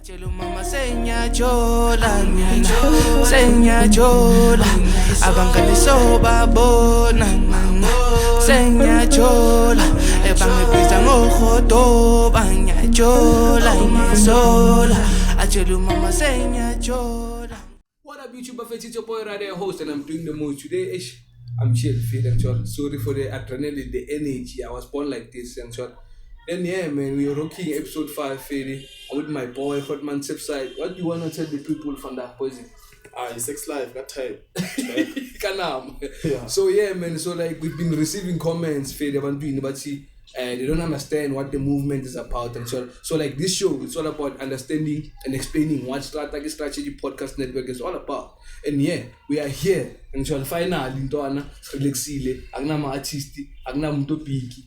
Atshela mama senyajola senyajola abangani sobabona senyajola ebangebiza ngohodo banyajola ngesola atshela mama senyajola. What up YouTube buffet, it's your boy right there host and I'm doing the most today. I'm Certfied and sorry for the adrenaline, the energy. I was born like this and so. And yeah, man, we are rocking episode 5, Fede. I'm with my boy, Hotman Certfied. What do you want to tell the people from that poison? It's sex life, got time. Yeah. So yeah, man, so like we've been receiving comments, Fede, about doing, but see, they don't understand what the movement is about and so like this show, it's all about understanding and explaining what Strategy Podcast Network is all about. And yeah, we are here and so finally into relaxile, agnama artisti, agnama topiki.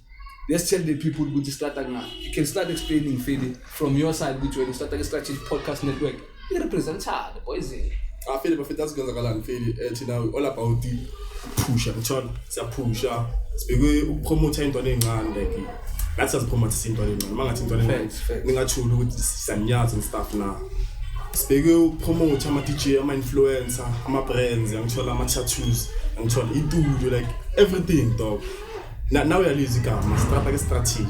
Let's tell the people who start now. You can start explaining, Fede, from your side, which when you start Strategy Podcast Network, you represent her, the boys. I feel like that's going to Fede, all about the push and turn, pusher. Speaking promote into the like that's as promote into the man into the ninga chulu with sanyas and stuff now. Speaking promote I'm a DJ, I'm an influencer, I'm a brands, I'm a tattoos, I'm do like everything dog. Now we are using a strategy.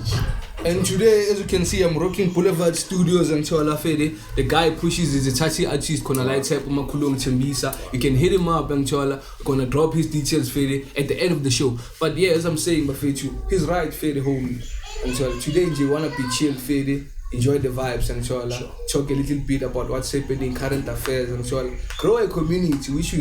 And today, as you can see, I'm rocking Boulevard Studios and Chola Fede. The guy pushes his Itachi artist, Kona Lights up Makulum Chambisa. You can hit him up and Chola, gonna drop his details, Fede, at the end of the show. But yeah, as I'm saying, Bafetu, he's right, Fede, homie. And Chola, today, you wanna be chill, Fede. Enjoy the vibes and Chola. Sure. Talk a little bit about what's happening, current affairs and Chola. Grow a community, which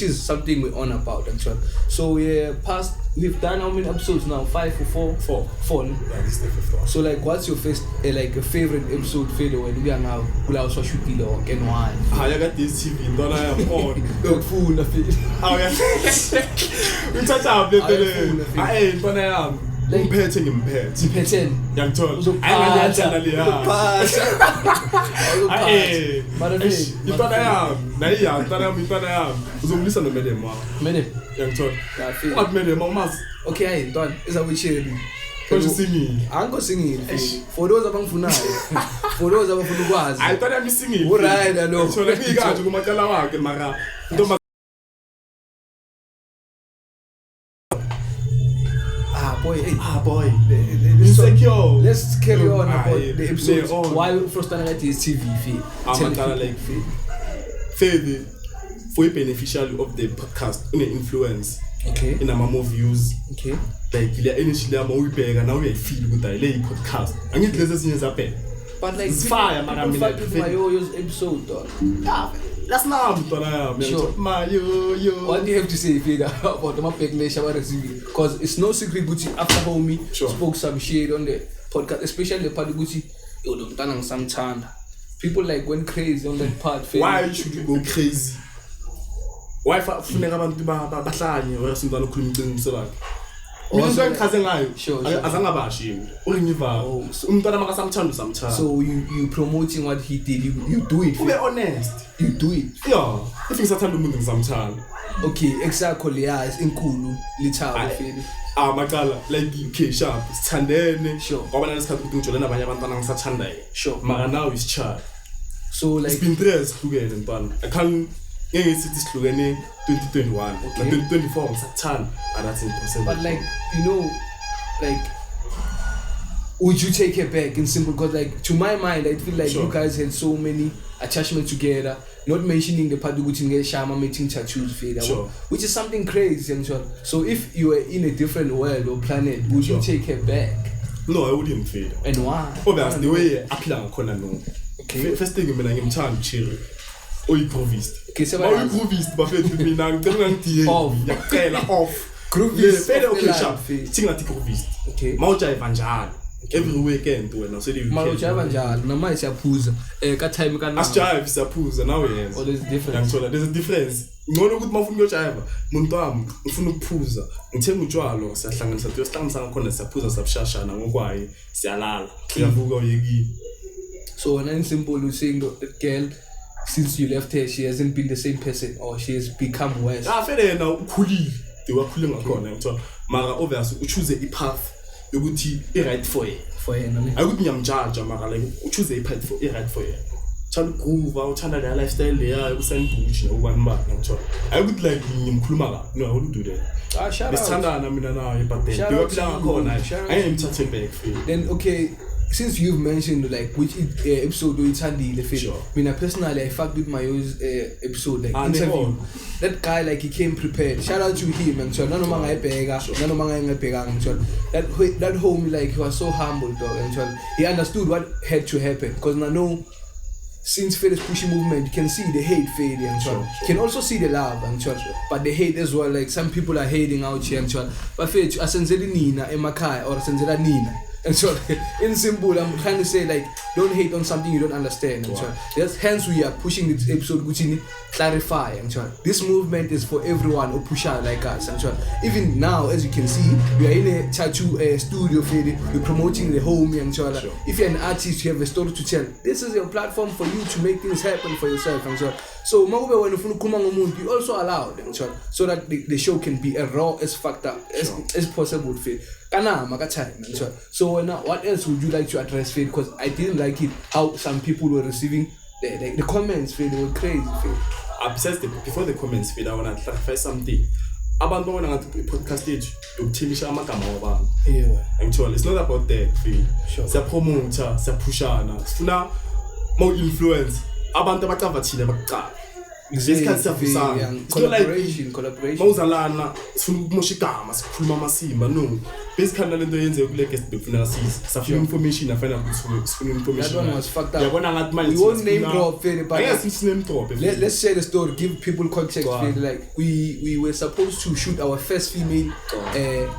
is something we're on about and Chola. So we've done how many episodes now? 5 or 4? 4. Yeah, this is the 5th one. So like, what's your first a favorite episode, Fede, when we are now also shooting or can wine? I got this TV, don't I am on. The food, the feed. Oh yeah. We touch up the I don't I am. Impetting. Young tall. I listen to what made him mamas? Okay, done. Is that what you Don't you see me? I'm going singing. For those of them for those of them who I thought I'm singing. All right, I know. So let me go to Makalawa, Mara. Boy. Insecure. Let's carry on about the episode. Why first time it is TV feed? I'm like Fede, for beneficial of the podcast, in influence. Okay. In our more views. Okay. Like initially I'm more big and now we feel with the podcast. I need lessons in Japan. But like it's fire, man. I'm like my episode though. Yeah. That's not sure. What do you have to say, Fede, about the backlash? Because it's no secret Gucci after homie spoke some shit on the podcast, especially the part of Gucci. You don't done some time. People like went crazy on that part. Fede. Why should you go crazy? Why funeka abantu bahlanye wayasindana ukukhuluma so like mina ngichaze ngayo azange abashiwe uringiva umntwana makasamthanda samthanda. So you promoting what he did, you do it. Be honest, you do it. Yeah, if ngisathanda umuntu ngisamthanda. Okay, exactly. Yeah, it's inkulu lithaba Fede. Makala like okay sharp sithandene sure ngoba lesikhathi ukuthi ngijole nabanye abantwana ngisathandayo sure mara now is child. So like it's been 3 years hlukene ntwana. I can't sithi sihlukene 2021 okay. 2024 ngisathanda and that's impossible. But like like would you take it back in simple? Because like to my mind I feel like you guys had so many attachments together, not mentioning the part which in Shama meeting tattoos Fede, which is something crazy and so if you were in a different world or planet, would you take it back? No, I wouldn't Fede. And why? Obviously the way I plan khona no. Okay. First thing mina ngimthanda chill. Oyiprovist. Okay, so oyiprovist bafethu mina ngicela ngidie yaqela off. Groovist. Fede okay sharp. Singathi groovist. Okay. Mawujayiva njalo. Every weekend wena so you mawujayiva njalo noma siyaphuza ka time kana asijayiva siyaphuza now yes. Oh, there's a difference. Ngithola there's a difference. Ngcono ukuthi mawufuna ukujayiva umuntu wami ufuna ukuphuza ngithenga utshwalo siyahlanganisa tuyosihlanganisa ngakhona siyaphuza sabushashana ngokwayi siyalala uyavuka uyekile. So when in simple you saying that girl since you left her she hasn't been the same person or she has become worse. Fede na ukhulile. They were pulling ngakhona ngithola mara obviously u choose a path yokuthi i-right for yena. For yena ne. Ayikuthi ngiyamjaja mara like uchoose i-part for i-right for yena. Uthanda groove, uthanda le lifestyle leya kusandbush nokubani bani ngithola. Ayikuthi like ngimkhuluma kabi. No, I wouldn't do that. Shout out. Sithandana mina naye but then ngiyophila ngakhona. Ayengimthathe back feel. Then okay, since you've mentioned like which episode you thandile feel. Sure. Mina personally I fucked with my episode like interview. That guy like he came prepared. Shout out to him and so nanoma ngayibheka, nanoma ngayibheka ngithola. That homie like he was so humble dog and so he understood what had to happen because I know since Fed's pushing movement, you can see the hate fading and so on. You can also see the love and so on. But the hate as well, like some people are hating out here and so on. But Fed, asenzeli Nina, Emakai, or asenzela Nina. And so, in simple, I'm trying to say like, don't hate on something you don't understand and so on. That's hence we are pushing this episode, which you clarify and so on. This movement is for everyone who push out like us and so on. Even now, as you can see, we are in a tattoo studio, Fede. We're promoting the homie and so on. Sure. If you're an artist, you have a story to tell. This is your platform for you to make things happen for yourself and so on. So, you also allowed and so on, so that the show can be as raw as fucked up as possible, Fede. So what else would you like to address, Fade? Because I didn't like it how some people were receiving the comments, Fade. They were crazy, Fade. Besides before the comments, Fade, I want to clarify something. Abantu bona ngathi podcast stage yokuthimisha amagama wabantu. Yeah. Actually, it's not about that, Fade. Sure. Siya promoter, siya pushana. Sifuna more influence. Abantu abacava thina bakuqala. Ngesikhathi siyafusana. Collaboration. Mawuzalana sifuna ukumosha igama sikhuluma amasimba no. Basically lento yenze kule guest befuna sisi. Safuna information afana ukuthi sifuna information. That one was fucked up. Yabona ngathi manje we won't name drop, Fede, but yes, name drop. Let's share the story, give people context, Fede. Like we were supposed to shoot our first female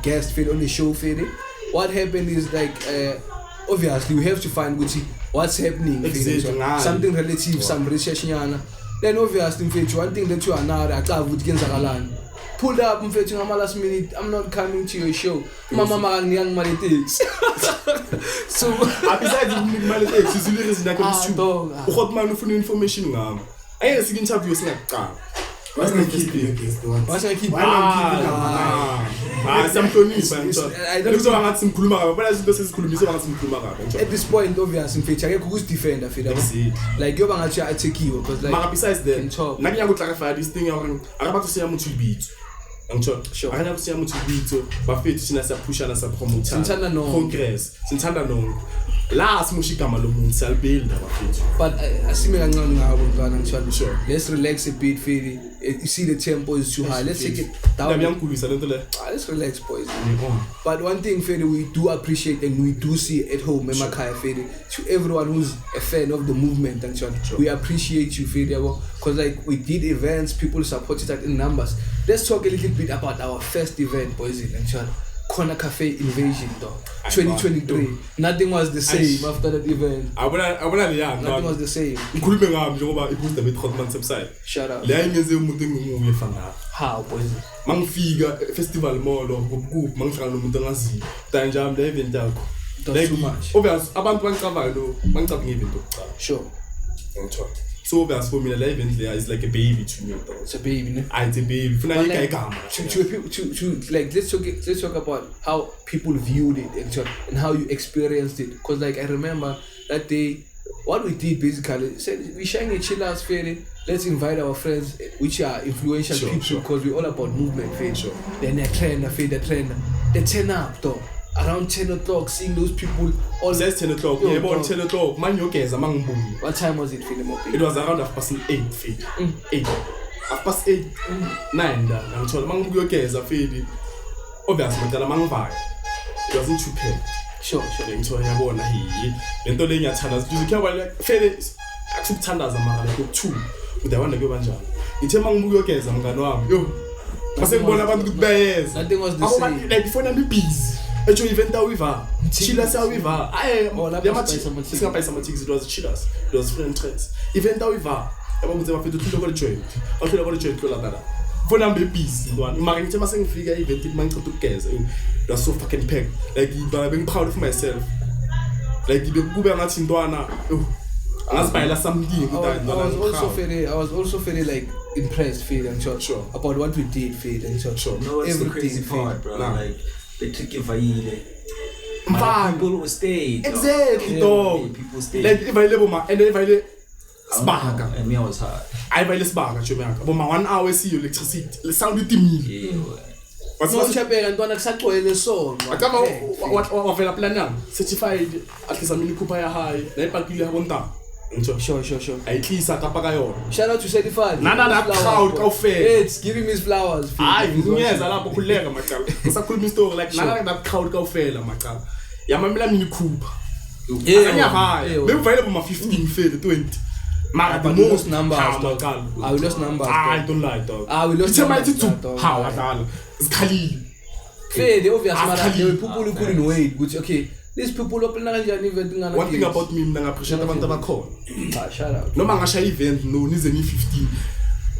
guest, Fede, on the show, Fede. What happened is like obviously we have to find what's happening, Fede. So, something relative, some research nyana. Then obviously, one thing that you are now, pull up last minute, I'm not coming to your show. Mama young politics. So besides politics, it's really like what man for information now. I ain't seen interviews like that. What's the keep? At this point, obviously, who's defender? Like you're going to take you because like besides that, I can clarify this thing. I'm about to say I'm to beat. Sure. I have to say I'm to beat, but fit to push and promote. Congress, Sintana no. Last Mushikama Sal build but I see me sure. Let's relax a bit, Fede. You see the tempo is too high. Let's take it down. Let's relax, boys. But one thing, Fede, we do appreciate and we do see at home, Memakaya, Fede. To everyone who's a fan of the movement and so on, we appreciate you, Fede, because like we did events, people supported that in numbers. Let's talk a little bit about our first event, boys, and so on. Corner Cafe Invasion, though. 2023. Nothing was the same after that event. Nothing was the same. Shout out. How, boys? Mangfiga festival mall or mangfrano mutangazi. Tanjam the event yakho. That's too much. Obvious, abantu bancabalo, bancabanga event. Sure. So obvious for me, the event there is like a baby to me. It's a baby, ne? It's a baby. To like let's talk about how people viewed it and how you experienced it. Cause like I remember that day, what we did basically said we shine a chill out Fede. Let's invite our friends which are influential people because we're all about movement, Fede. Sure. Then they turn up though. Around 10 o'clock, seeing those people all. Says 10 o'clock. Yeah, about 10 o'clock. Man, you guys among boom. What time was it, Fede? It was around 8:30, Fede. 8. 8:30, 9. I'm told man, you guys are Fede. Obviously, but man, it wasn't too paid. Sure. I'm told you about he. Then told you Tandas. Do you care about like Fede? I took Tandas and man, I got 2. But I want to go banja. It's a man, you guys, I'm gonna yo. I said, what about good bears? Nothing was the same. Like before, I'm busy. Actually, event with her. Chillers are with her. I some tickets. It was chillers. It was friend trends. Event with her. I want to do the trade. I feel about the trade. For them, babies. Imagine I'm saying figure event. It man to guess. It was so fucking packed. Like I'm being proud of myself. Like the Uber not in Doana. I was also very like impressed, Fede, and sure about what we did, Fede, and sure. No, it's the crazy part, bro. Like they took it vaile. People will stay. Exactly, dog. People stay. Like if I live and if I live Sparka. And me, I was hard. I buy the Sparka, Chumaka. But my 1 hour see electricity. The sound with me. What's No chapel and don't accept the song. I come what I plan now. Certified at least a mini Cooper high. They pack you one time. Sure. At least I kapagayo. Shout out to Certfied. That crowd go fair. It's giving me his flowers. Yes, I love kulega makal. It's a cool story like that crowd go fair makal. Ya mamela mini Cooper. Yeah, high. They available my 15 fair 20. But we lost numbers, dog. We lost numbers. I don't like dog. We lost numbers. How I done? It's Khalil. Fair, the obvious matter. There were people who couldn't wait. Which okay, these people up in Nigeria. One thing about me, I appreciate about the call. Shout out. No man, I event. No, needs any 15.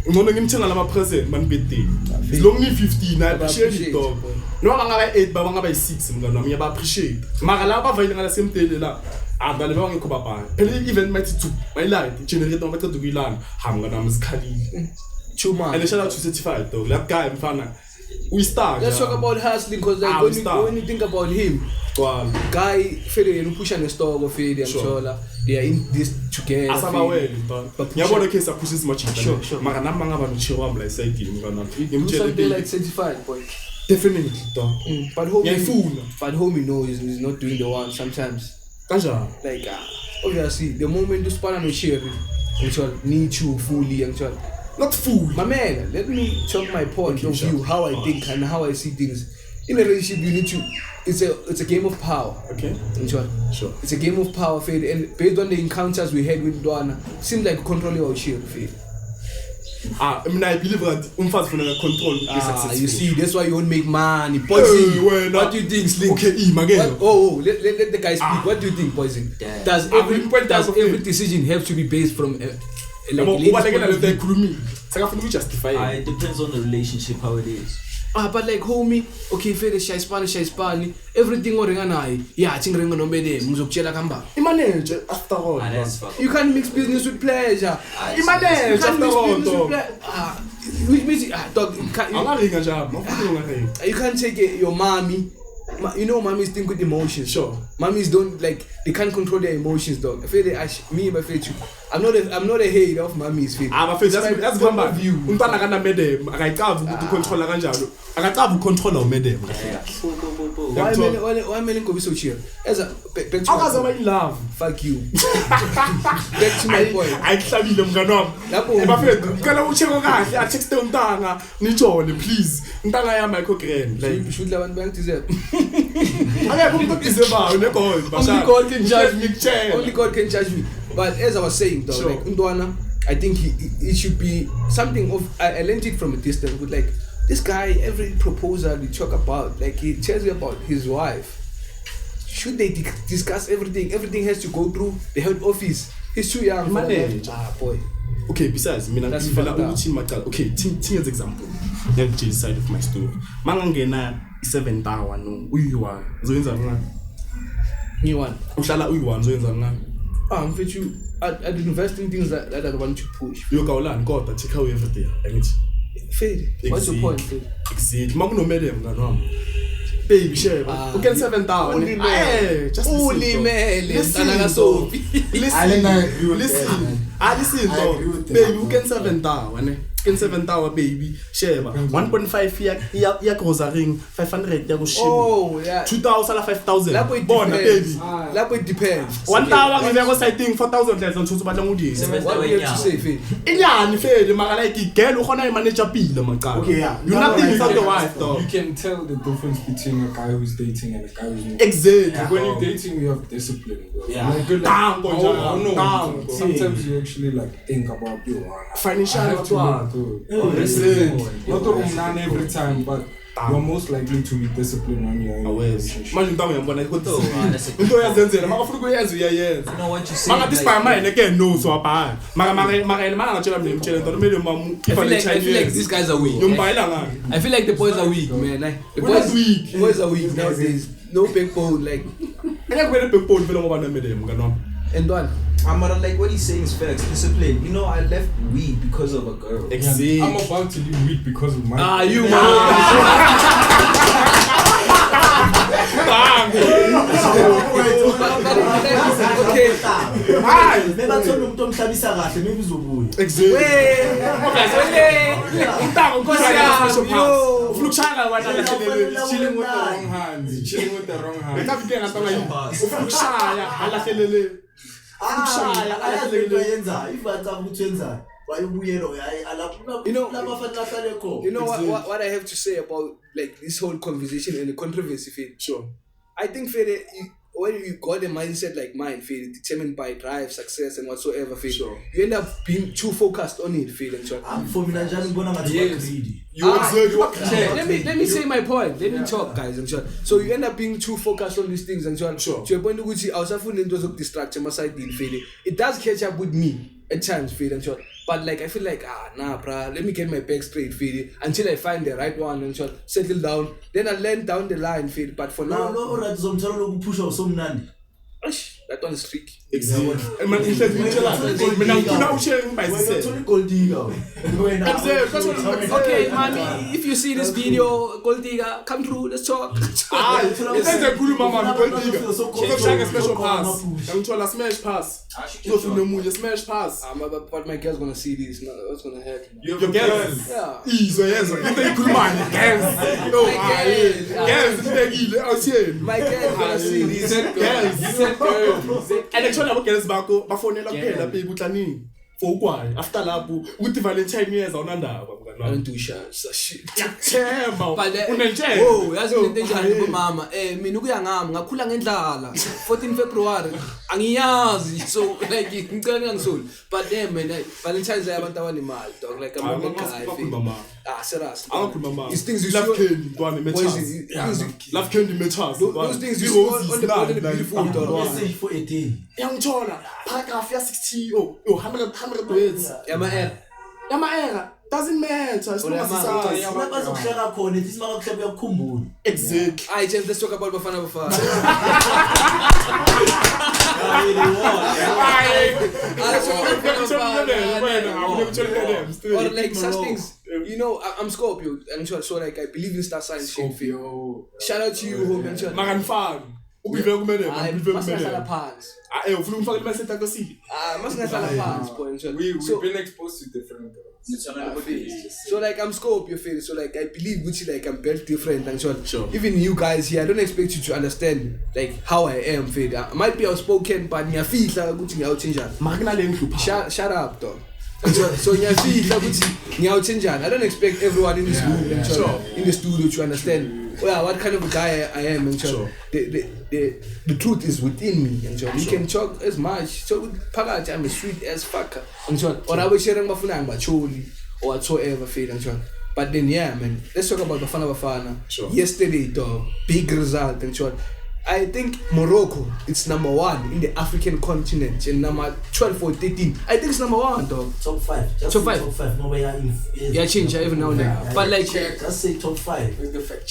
No, no, I'm telling you, present man birthday. It's only 15. I appreciate it, dog. No, I'm gonna 8, but I'm gonna 6. I'm gonna appreciate. Magalaba vai ngala same tele la. Agale ba ngikuba pa. Pele event might to my life generate on better to be land. Hanga na mskali. Chuma. And shout out to Certfied though. That guy mfana. We start. Let's talk about hustling because like when you think about him, guy Fede and push the store of Fede and Shola, they are in this together. As well, but you want the case that pushes much. Sure. Magana manga ba chiwa like say game gonna. Do something like Certfied, boy. Definitely, dog. But homie knows he's not doing the one sometimes. Like obviously the moment you span and share it, need you fully and not fool. My man, let me talk my point of view, how I think and how I see things. In a relationship, you need to. It's a game of power. Okay. Sure. It's a game of power, Fade, and based on the encounters we had with Duana, seems like controlling our share, Fade. I mean, I believe that umfas for control. You see, that's why you won't make money. Poison. What do you think, Sling? Okay, again. Let the guy speak. What do you think, Poison? Does every decision have to be based from? It depends on the relationship, how it is. But like homie, okay, Fede shy Spanish, everything I think manager after all. You can't mix business with pleasure. Which means you can't take your mommy. You know, mommies think with emotions. Sure. Mommies don't like, they can't control their emotions, dog. I feel like me and my face. I'm not a hater of mommies. My face. That's one bad view. Untana kana medem. I can't control la kanjalo. I can't control our medem. Why men go be so chill? As a back to my love. Fuck you. Back to my point. I can't be them ganom. My friend, kana ucheko kahle. I text untanga. Nichone please. Untanga ya my co-grand. Like should la bank to that. Only God can judge me. Only God can judge me. But as I was saying, though, like Undwana, I think it should be something of. I learned it from a distance. But like this guy, every proposal we talk about, like he tells me about his wife. Should they discuss everything? Everything has to go through the head office. He's too young. Boy. Okay, besides, that's okay, here's example. Let me side of my story. Mangangena 7th hour no. Uyiwa. Zoyenza ngani? Ngiwani. Uhlala uyiwa zoyenza ngani? Mfethu, I'd invest in things that I want to push. You go land, God, take away everything. Fade. What's your point, Fade? Exactly. Makuno medem ngani? Baby share. You can 7th hour. Just listen. Listen. Listen, dog. Baby, you can 7th hour, ne? In 7th hour, baby, share 1.5 ya groza ring 500 ya go ship. Oh yeah. 2,000 5,000. Born baby. That way depends. 1 hour we go sighting 4,000 less on ba ngudi. What do you have to say, Fade? Inyani Fade, mara like girl u khona manager pila maqala. Okay, yeah. You nothing without the wife, dog. You can tell the difference between a guy who's dating and a guy who's not. Exactly. Yeah. When you're dating, you have discipline. Bro. Yeah. Like, good, like, Down. sometimes you actually like think about financial. I have to work, not to every time, but you're most likely to be disciplined when you're in a relationship. Manje ntango yambona ikhoto. Into yazenzela makafuna kuyenza uyayenza. You know what you say. Manga this by mine again no so apha. Manga ngachela mina ngitshela nto mele mamu. I feel like these guys are weak. Yombayela ngani? I feel like the boys are weak, man. Like the boys are weak nowadays. No backbone, like. Anya kwele backbone vele ngoba na medem ngano. And one. I'm like what he's saying is facts. Discipline. You know, I left weed because of a girl. Exactly. I'm about to leave weed because of my. You Okay. Hayi. Bebathola umuntu omhlabisa kahle maybe uzobuya. Exactly. Umntanga ukhona special pass. Ufuna ukushaya wena alahlelele. Chilling with the wrong hands. Chilling with the wrong hands. Ngafike ngantanga yini. Ufuna ukushaya alahlelele. Ukushaya alahlelele. Yenza if WhatsApp ukuthenza. You know what I have to say about like this whole conversation and the controversy feel? Sure. I think when you got a mindset like mine, feel determined by drive, success and whatsoever, feel Sure. you end up being too focused on it, feel and for me, greedy. Let me say my point. Let me talk, guys, and so you end up being too focused on these things and Sure. to a point which I was finding those distraction my side deal feeling. It does catch up with me at times, feel and but like I feel like nah, bruh, let me get my back straight, feel until I find the right one and settle down. Then I learn down the line, feel. But for now, that one is tricky. Exactly. And man, okay, mommy, if you see this video, Gold Digger, come through, let's talk. Special pass. Smash pass. Smash pass. But my girl's gonna see this. What's gonna happen? Your girls? Yeah. My girl's gonna see this. And actually, I'm going to go back for why after lapho ukuthi Valentine years awunandaba mngani I don't do shit. Yathemba But unenjela yazi into enjani bomama mina ukuya ngami ngakhula ngendlala 14 February angiyazi so like ngicela ngisoli but then man Valentine's Day abantu abanemali dog like I'm a guy serious mama these things you love see candy ntwana metals love candy metals those things you see on the body beautiful dog message for a day yangithola paragraph ya 60 100 words yama era doesn't matter bazokuhleka khona ithi makakuhleka uyakukhumbula exactly I just let's talk about Bafana or like such things. You know, I'm Scorpio and so like I believe in star signs. Scorpio. Shout out to you, home and chat. Maganfan. Ubivela kumele Masingahlala phansi. Ufuna umfake imaseta akosile. Masingahlala phansi point. We've been exposed to different so like I'm Scorpio feel so like I believe which like I'm built different and so sure. Even you guys here I don't expect you to understand like how I am feel I might be outspoken but ngiyafihla ukuthi ngiyawuchange shut up dog so ngiyafihla ukuthi ngiyawuchange I don't expect everyone in this room and sure. In the studio to understand what kind of a guy I am and sure. The truth is within me and you can talk as much so phakathi I'm a sweet as fucker and or I will share ngibafuna ngibacholi or whatsoever feel and but then yeah man let's talk about Bafana sure. Yesterday dog big result and I think Morocco it's number 1 in the African continent and number 12 or 13 I think it's number 1 dog top 5 top 5 top 5 no way yeah change every now and then but like just say top 5 with the fact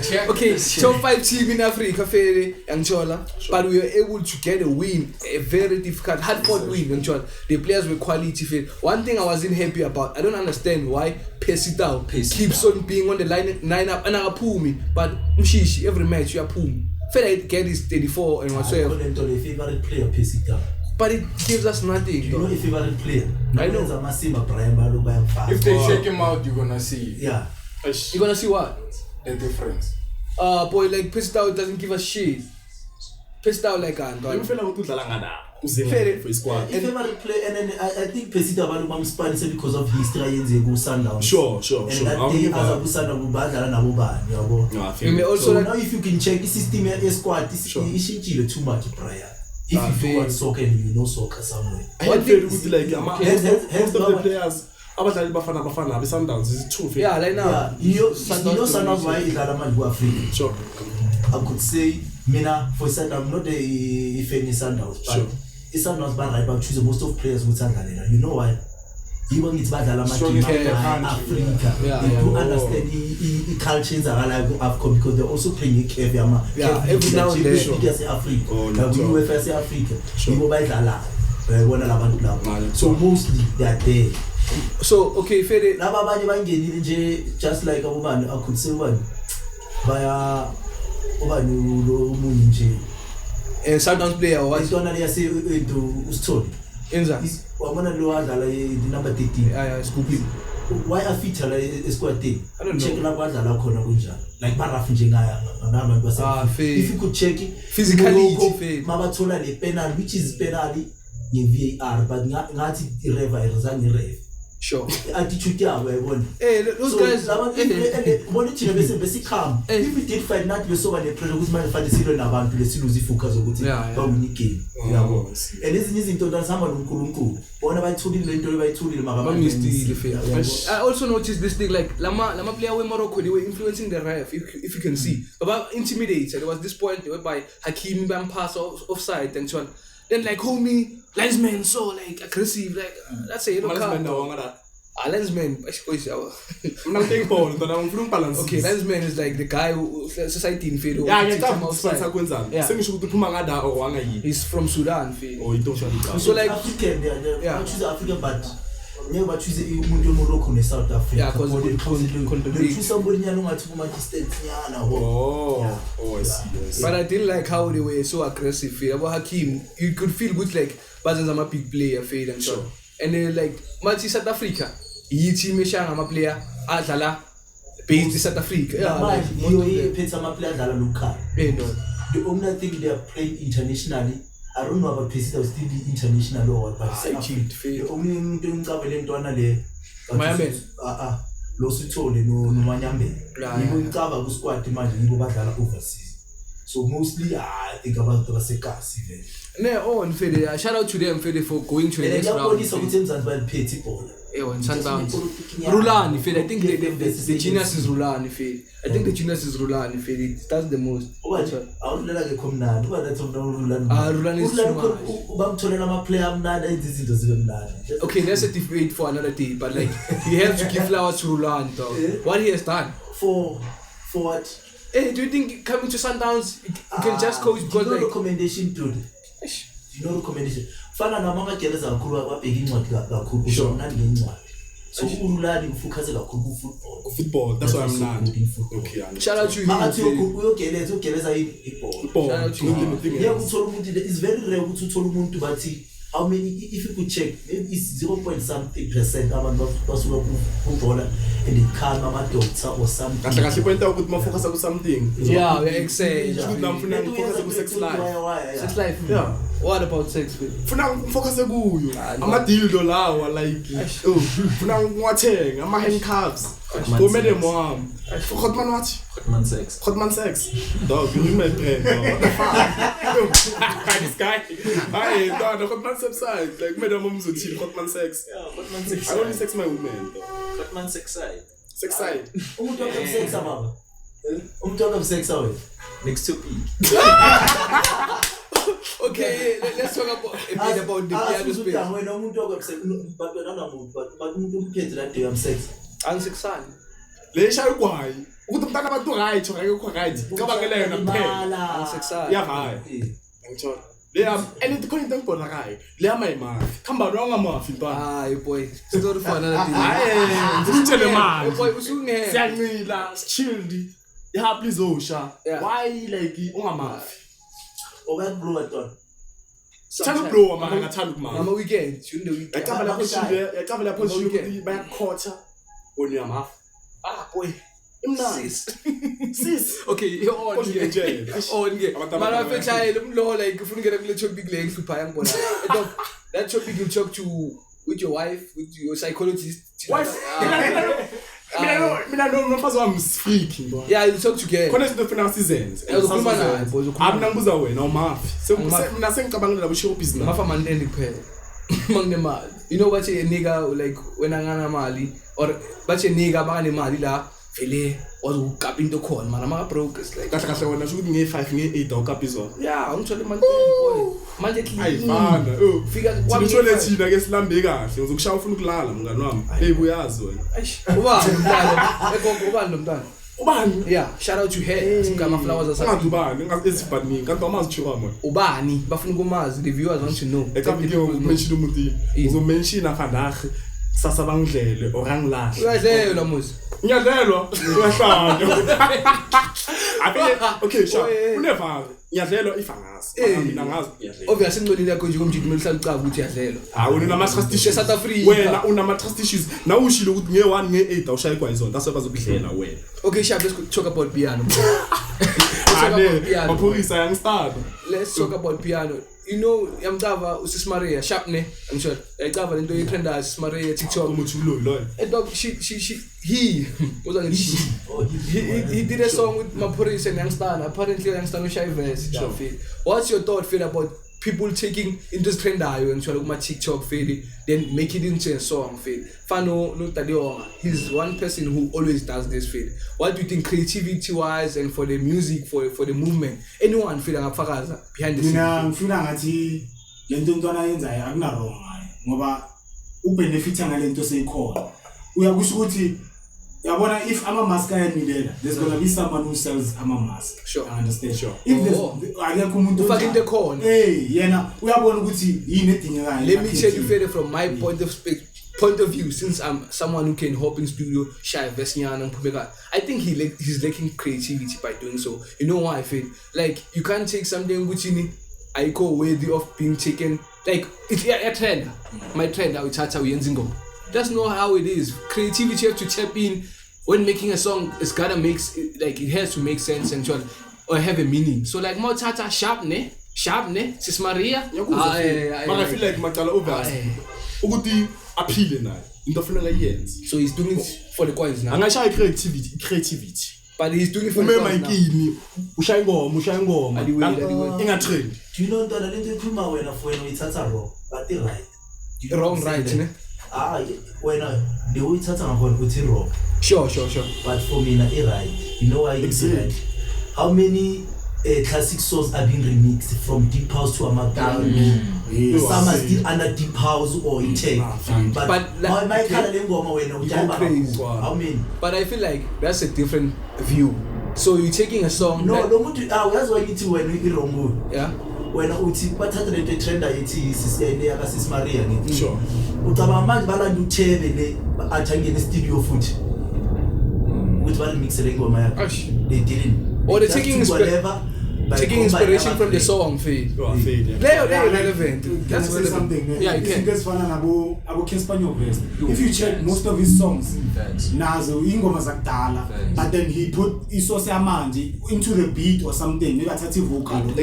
check okay top 5 team in Africa fair Angola but we were able to get a win a very difficult hard fought win Angola the players were quality fair one thing I wasn't happy about I don't understand why Pesitao keeps on being on the lineup and akaphumi but mshishi every match you feel like get is 34 and whatsoever. I call him favorite player Pesitao. But it gives us nothing. You know a favorite player. I know. If they check him out, you're gonna see. Yeah. You're gonna see what? The difference. Boy, like Pesitao doesn't give a shit. Pesitao like you feel like udlala ngada. Fair for his squad. If favorite player and then I think Pesitao abantu bamspanise because of history yenze ku Sundowns. Sure. And that day aza ku Sundowns badlala nabo bani yabo. You may also so now if you can check the system ye squad ishintshile too much prior. If you want soccer and you know soccer somewhere. What they would like most of the players abadlali bafana be Sundowns is true. Yeah, like now. Yeah, you know Sundowns why idlala manje ku Africa. Sure. I could say mina for said I'm not a fan of Sundowns but it's Sundowns but right but choose most of players with Sundowns. You know why? Even it's badala manje Africa. They do understand the cultures are like AFCON because they're also playing a every now and then because Africa. We UEFA say Africa. You badala so mostly they are there. So okay, fair. Laba abanye bangenile nje just like abobani I could say one via oba lo munye nje Sundowns player or what? isona leyase into usithole Enza. wabona lo wadlala the number 13 Yeah, Scoopy. why afeature la squad team I don't know. check la kwadlala khona kunjani like barafu njengaya ngabantu base fair. if you could check it Physicality, fair. mabathola le penalty which is penalty ye VAR but ngathi ireva irizange ireva Sure. attitude yabo yayibona Hey, those guys. bona thina bese calm if we did fight nathi besoba ne pressure ukuthi manje fanele silwe nabantu lesiluze ifocus ukuthi bawin igame yabo and ezinye izinto zasihamba noNkulunkulu bona bayithulile lento bayithulile I also noticed this thing like lama player we Morocco they were influencing the ref if you can see about intimidated. There was this point whereby Hakim bam pass offside and so on. Then like homie linesman so like aggressive like that's a yellow card. Linesman okay, linesman is like the guy who society in Fido. He's from Sudan Fido. So like African they choose African but never choose umuntu Morocco ne South Africa. Yeah, because they choose somebody nyalo ngathi kuma distance nyana. I see. But I didn't like how they were so aggressive. About Hakim, you could feel good like Bazan's a big player, fade and so. And then like Multi South Africa, he team I'm a player, Adala, based in South Africa. Yeah, like you pay some player Adala local. The only thing they are playing internationally, I don't know about places that will still be international or but the only thing le Miami. Lo Sithole no Manyambe. Yibo icaba ku squad manje yibo badlala overseas. So mostly I think about the Basekasi then. Shout out to them for going to the next round. Sundowns. Rulani, I think the genius is Rulani. I think the genius is Rulani. That's the most. Rulani is too much. Okay, that's a debate for another day. But like, you have to give flowers to Rulani, though. What he has done for what? Hey, do you think coming to Sundowns you can just coach because like recommendation, dude? Recommendation. Fana na mama keleza kakhulu ababheka incwadi kakhulu so nani ngencwadi. So uLulani ufocus kakhulu football. That's why I'm not. Okay. Shout out to him. Makathi uyogeleza football. Shout out to him. Yeah, uthola umuntu it's very rare ukuthi uthola umuntu bathi how many if you could check maybe it's 0.something% abantu basuka kubhola and they calm ama doctor or something. Kahle point out ukuthi focus on something. Yeah, we excel. Should not focus on sex life. Sex life. Yeah. What about sex? Funa focus kuyo. Ama dildo lawa like funa ngwathenga ama handcuffs. Go madam mom. Hotman what? Hotman sex. Dog, you my pen. What the fuck? This guy. Hey, dog, the Hotman side. Like madam mom so chill Hotman sex. Yeah, Hotman sex. I only sex my woman though. Hotman sex side. Sex side. Who talk of sex ababa? Who talk of sex away? Next to P. Okay, let's talk about a bit about the piano space. When umuntu talk of sex but umuntu umphethe la day of sex. Unsexan. Lesha ukwayi. Ukuthi umntana abantu right, akekho right. Cabangeleyo naphela. Unsexan. Yeah, hayi. Ngithola. Leya anything khona into ngibona kayi. Leya mayimafi. Khamba longa mafi ntwana. Hayi boy. Story for another day. Hayi, ngitshele manje. Boy, usungene. Siyancila, chilled. Yeah, please osha. Why like ungamafi? Blow at all. Thanda blow mama ngathanda ukumama. Mama weekend, during the weekend. Yakaba lapho shile bayakhotha oniyamafi. Boy. Sis. Okay, you're on nje. On nje. Mara fetshayela umlo like ufuna ngena kule chok big legs upha yangibona. That chok big you talk to with your wife, with your psychologist. Wife. Mina no mfazi wami freak ngibona. Yeah, you talk together. Khona izinto ufuna sizenze. Uzokhuluma naye, boy. Mina ngibuza wena umafi. Mina sengicabangela labo show business. Mafa mantendi kuphela. Manginemali. You know bathi a nigga like when angana mali or bathi a nigga bangane mali la vele wazukapa into khona mara maka broke is like kahle wena sho ukuthi nge5 nge8 awukapizona. Yeah, ungithole mantendi boy. Manje clean. Ayifana. Fika kwamthole thina ke silambe kahle uzokushaya ufuna ukulala mngani wami. Hey uyazi wena. Ubani umntana? Egongo ubani lo mntana? Ubani? Yeah, shout out to her. Singama flowers asathi. Ngazubani, ngazibani, kanti amazichwa manje. Ubani? Bafuna ukumazi, the viewers want to know. Ekabi ke umention umuntu. Uzomention afandache. Sasa bangidlele oranglahle. Uyadlelwa muzi. Ngiyadlelwa. Uyahlanya. Okay, sure. Never. Ngiyadlelwa if angazi. Mina ngazi ngiyadlelwa. Obviously ngicela yakho nje komjidi kumele uhlale ucaba ukuthi uyadlelwa. Hayi unama trust issues South Africa. Wena unama trust issues. Now ushilo ukuthi nge1 nge8 awushayikwa izona. That's why bazokudlela wena. Okay, Shab, let's talk about piano. Mapurisa yangistart. Let's talk about piano. You know, yamdava usisi Maria Sharp ne. I'm sure. Yacava lento yetrenda usisi Maria TikTok. Umuchulo lo. And dog he did a song with Mapurisa and Youngstar. Apparently Youngstar no shy verse. Sure. What's your thought feel about people taking interest trend and try to TikTok feel then make it into a song feel? Fano no Tadeo, he's one person who always does this feel. What do you think creativity wise and for the music for the movement? Anyone feel like behind the scene? Mina ngifuna ngathi lento ntwana yenzayo akuna wrong ngayo ngoba ubenefit ngalento seyikhona. Uyakusho ukuthi yabona if ama mask ayanilela there's going to be someone who sells ama mask. Sure. I understand. Sure. If there's akekho umuntu ufaka into khona. Yena uyabona ukuthi yini edingekayo. Let me tell you further from my point of view, since I'm someone who can hop in studio, shy Vesnyana and Pubeka, I think he's lacking creativity by doing so. You know why I feel? Like you can't take something which I call worthy of being taken. Like it's a trend. My trend now it's how Yenzingo. That's not how it is. Creativity you have to tap in when making a song. It's gotta make like it has to make sense and or have a meaning. So like more tata sharp ne, Sis Maria. I feel like Matala over. Uguti appeal nayo. Into funa ngayenza. So he's doing it for the coins now. Angashaya creativity. But he's doing it for the coins now. Umema ushaya ingoma. Inga trend. Do you know that I didn't do my when it's wrong, but they right. Wrong right, ne? When the way it's wrong, it's wrong. Sure. But for me, not right. You know why it's right? How many classic songs are being remixed from deep house to Amapiano? Some are still under deep house or in tech. But my color when crazy. How many? But I feel like that's a different view. So you're taking a song. No, that's why you do when we wrong. Yeah. When uthi bathatha lento trend ayithi sis Maria ngithi Sure. Ucaba manje balanda uThebe le athangene studio futhi ukuthi bali mixele ingoma yakhe they didn't or they're taking inspiration from the song fee. They're relevant. That's something. Yeah, you can. If you check most of his songs, nazo ingoma zakudala, but then he put isosi yamanje into the beat or something. Maybe athathe vocal.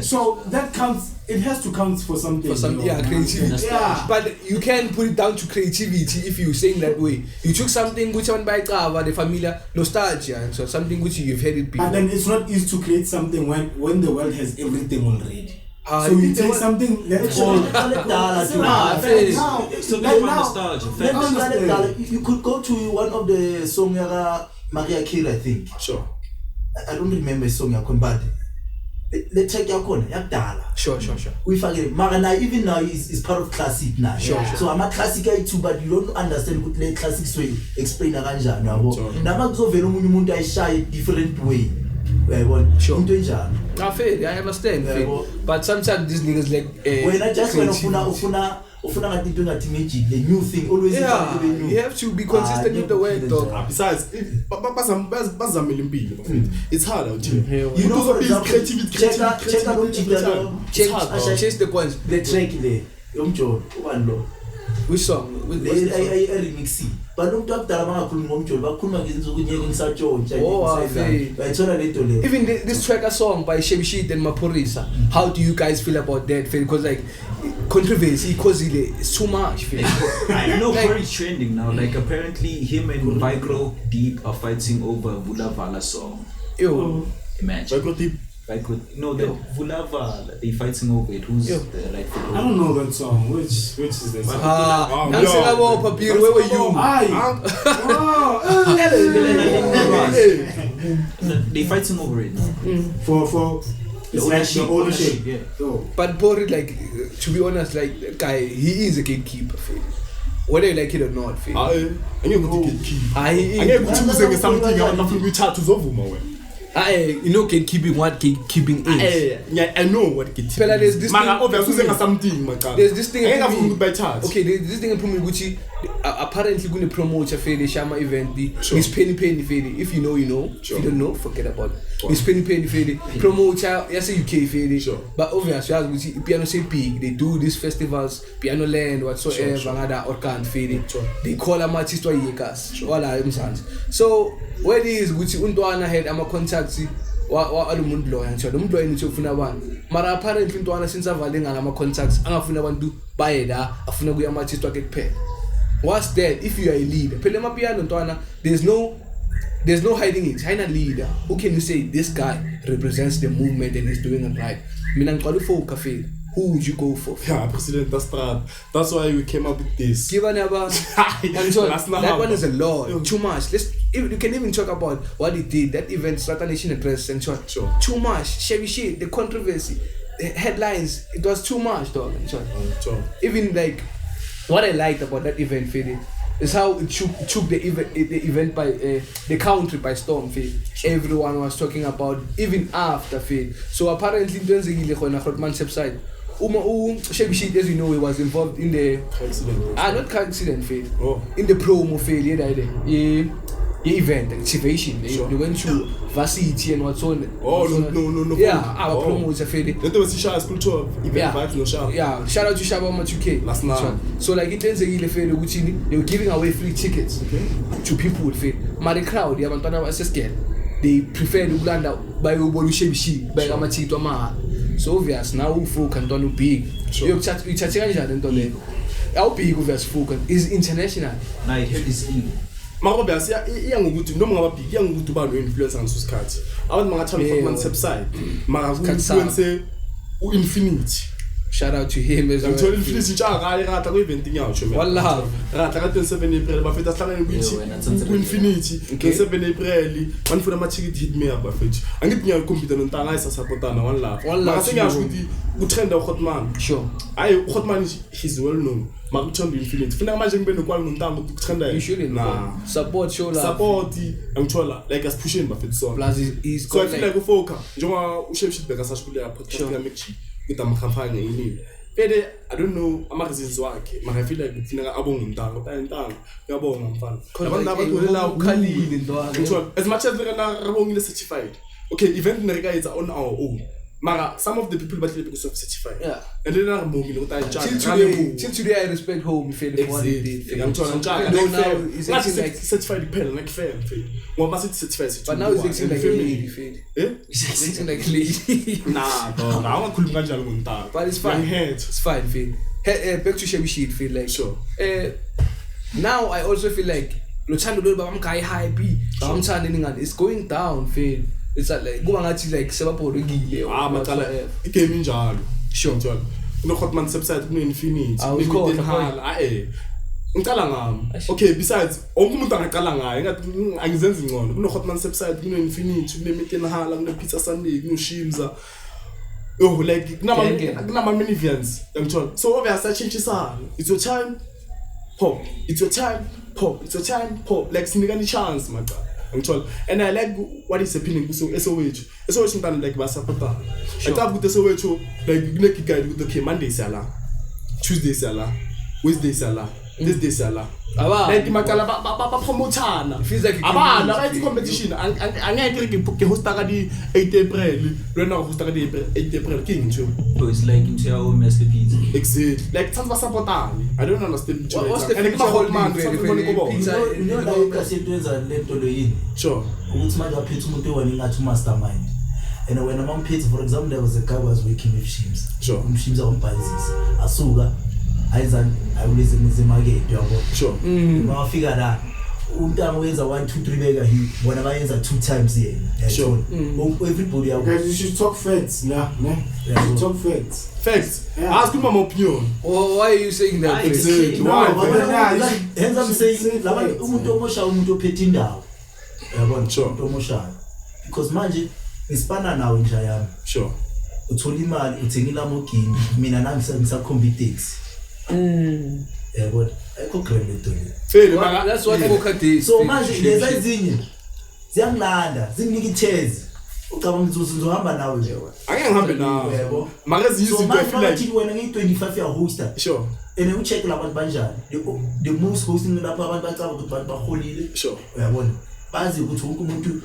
So that counts. It has to count for something. Creativity. Yeah. But you can put it down to creativity if you're saying that way. You took something which one by the familiar nostalgia, and so something which you've heard it before. But then it's not easy to create something when the world has everything already. So you take something that's all. You could go to one of the song Maria Kill, I think. Sure. I don't remember the song but the track yakudala. Sure. We forget. Marana even now is part of classic now. Sure. So I'm a classic guy too, but you don't understand what the classics way explain kanjani yabo. Nama kuzovela umunye umuntu ayishaye different way. Sure. Into enjalo. I understand. But sometimes these niggas like when I just when ufuna ngathi into ngathi magic, the new thing always new. You have to be consistent with the work, dog. Besides, bazamela impilo. It's hard out here. You know, for example, Chase the coins. The track there, Mjolo, one low. Which song? I remix. But don't talk that about Mjolo. But come again to get in such a even this tracker song by Shemshit and Mapurisa. How do you guys feel about that? Because like controversy, because it's too much. I know very trending now. Like apparently him and Micro Deep are fighting over Vulavala song. Yo, imagine. Micro Deep. No, the Vulavala, they fighting over it. Who's the rightful? I don't know that song. Which is that song? Where were you? They fighting over it for the ownership. Yeah. But Bori, like to be honest, like that guy, he is a gatekeeper. Whether you like it or not, I something You know gatekeeping, what gatekeeping is. Yeah, I know what gatekeeping. Fella, there's this thing. Obviously, something. There's this thing. Okay, there's this thing in Gucci. Apparently, going to promote a fairly Shama event. This penny fairly. If you know, you know. If you don't know, forget about it. This penny fairly. Promote yes, UK fairly. Sure. But obviously, as we see, piano say big. They do these festivals, piano land, whatsoever, Bangada or can't fairly. They call them artists or yekas. All our sons. So where is Gucci Undoana head? I'm a contact. Wa alumuntu lo yantsho umuntu lo yini ufuna abantu mara apparently intwana since avalenga ngama contacts angafuna abantu baye la afuna kuya ama artist wakhe kuphela. What's that if you are a leader phela emapiano ntwana there's no hiding it. Haina leader who can you say this guy represents the movement and he's doing it right. Mina ngiqala ufo cafe. Who would you go for? Yeah, President that's why we came up with this. Given about that one is a law. Too much. You can even talk about what he did. That event, Strata Nation address and so on. Sure. Too much. Chevy shit. The controversy, the headlines. It was too much, dog. And so on. Sure. Even like what I liked about that event, Fede, is how it took the event by the country by storm. Fede. Everyone was talking about even after Fede. So apparently, Hotman's website. Chevy shit, as you know, he was involved in the accident. Not car accident, Fede. Oh. In the promo, Fede, event activation. Sure. They went to varsity and what's on. Oh no. Yeah, our promo is a Fede. That was Shisha School Tour event vibes no sharp. Yeah, shout out to Shabama 2K. Last night. So like it ends again, Fede, which they were giving away free tickets to people with Fede. But the crowd, they haven't was scared. They prefer to land out by Chevy shit, by Amatito Maha. So obvious now folk and don't big. You chat how big obvious folk is international. Now it is in. Marobia siya iyangukuthi noma ngababhiki iyangukuthi uba no influence ngasusikhathi. Abantu mangathanda Hotman's website. Mara influence uInfinity. Shout out to him as well. Ngithola Infinity njaka rata ku event nyawo shome. Wallahi. Rata ka 27 April bafetha hlangane ku Infinity 27 April manifuna ama ticket hit me up bafethu. Angithi ngiyakhompyuter nontanga ayisasupportana one love. Mara sengiyasho ukuthi utrend uHotman. Sure. Hayi uHotman is well known. Makuthanda Infinity. Funa manje ngibe nokwalo nontanga ukuthi utrenda yena. You shouldn't. Nah. Support show la. Support angithola like as pushing bafethu so. Plus is So I feel like ufoka njengoba uShep Beka sashukule podcast kaMechi with amkhampani yini. Fede I don't know ama reasons wakhe. Mara I feel like kufuneka abonge untanga kodwa intanga uyabonga mfana. Abantu abatholela ukhalile ntwana. As much as lena rabongile certified. Okay, event nereka is on our own. Mara some of the people battle because of certified. Yeah. And then I'm moving with that charge. Till today I respect home Fede for what he did. I'm trying now it's acting like certified pen like fair. One must certified. But now it's acting like a lady, Fede. It's acting like a lady. Nah, dog. I want to look at you. But it's fine. It's fine, Fede. Back to Chevy shit, feel like. Sure. Now I also feel like Luchando do baba mkai high B. I'm turning and it's going down, Fede. It's like go ngathi like sebaphorekile. Makala igame injalo. Sure. No Hotman's website kuno Infinity. Ngicala ngami. Okay, besides onke umuntu angaqala ngayo ngathi angizenzi ngcono. Kuno Hotman's website kuno Infinity, kuno Metenhala, kuno Pizza Sunday, kuno Shimza. Oh, like kunama many events. Ngithola. So obviously change. It's your time. Pop. It's your time. Pop. It's your time. Pop. Like sinikani chance, man. And I like what is happening so SOH mntana like basapota. I talk with SOH like neki guide with okay Monday sala, Tuesday sala, Wednesday sala, this day sala. Like makala ba promotana. Feels like abana right competition. Angeke ke hosta ka di 8 April. Lona hosta ka di 8 April king too. So it's like into your own masterpiece. Exactly. Like some basapota. I don't understand. What's the and whole man pizza? No like kasitwenza lento lo yini. Sure. Ukuthi manje waphethe umuntu owani ngathi mastermind. And when I'm pizza, for example, there was a guy who was working with Shims. Sure. Shims umbhazisa. Asuka ayizani ayuleze market yabo. Sure. Mawafika la untanga wenza 1 2 3 beka he bona bayenza 2 times here. Sure. Everybody guys, you should talk facts, yeah, ne? You should talk facts. Facts. Yeah. Ask my opinion. Oh, why are you saying that? Exactly. No, Why? but hence I'm saying laba umuntu omosha umuntu ophethe indawo. Yabona Sure. umuntu omosha. Because manje ngisipana nawe nje yami. Sure. Uthola imali uthenga ilamogini mina nami ngisakhomba itaxi. Yabona ayikho credit to it. Fair. That's what Foka did. So manje leza izinye ziyangilanda zinginika ithezi ucabanga ukuthi uzohamba nawe nje Angeke ngihambe nawo. Mara ezinye so izinto I feel manje like wena ngi25 ya hoster sure. and ucheck labantu banjani the most hosting lapho abantu bacaba ukuthi bantu baholile Sure. uyabona bazi ukuthi wonke umuntu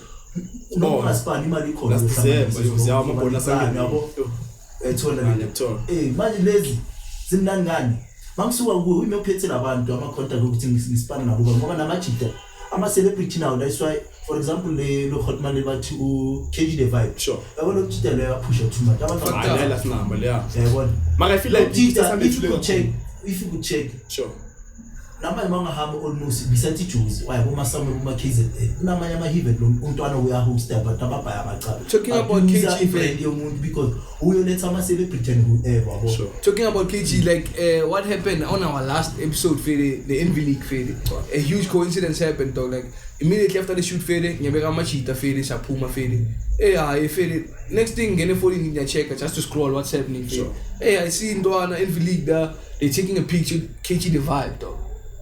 noma spani imali ikhona Last December uyawa amabonus angene. yabo ethola manje lezi zimnani ngani mangisuka kuwe ime uphethe labantu ama contact ukuthi ngispana nabo ngoba namajita ama celebrity now that's why for example le hotman bathi u KG the vibe Sure. yabona ukujita le yapusha too much abantu I last number yeah. yabona Mara I feel like if you could check sure. namanye mangahamba almost bisathi juice wayabo masamu kuma KZN kunamanye ama event lo umntwana uya host but ababhaya amacala Talking about KG friend yomuntu because uyoletha ama celebrity whoever yabo Sure. Talking about KG, like what happened on our last episode, Fede, the Envy League, Fede, a huge coincidence happened, dog. Like immediately after the shoot, Fede, nyabeka machita, Fede, sapuma, Fede. Hey, Fede. Next thing, gonna fall in your checker just to scroll what's happening, Fede. Sure. Hey, I see Ndwana Envy League there. They're taking a picture, KG the vibe, dog.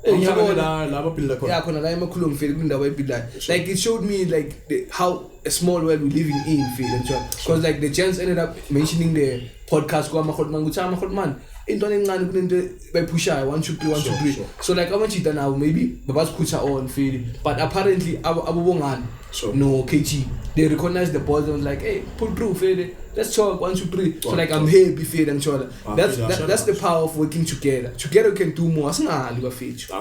Yeah, like it showed me like how a small world we're living in, because like the gents ended up mentioning the podcast man into encane kunento bayipushayo 1 2 3 1 2 3 so like amachita now maybe babazikhutha on feel but apparently abobongani no KG they recognize the balls and was like hey pull through feel let's talk 1 2 3 so like I'm happy feel and that's the power of working together we can do more asingali bafethu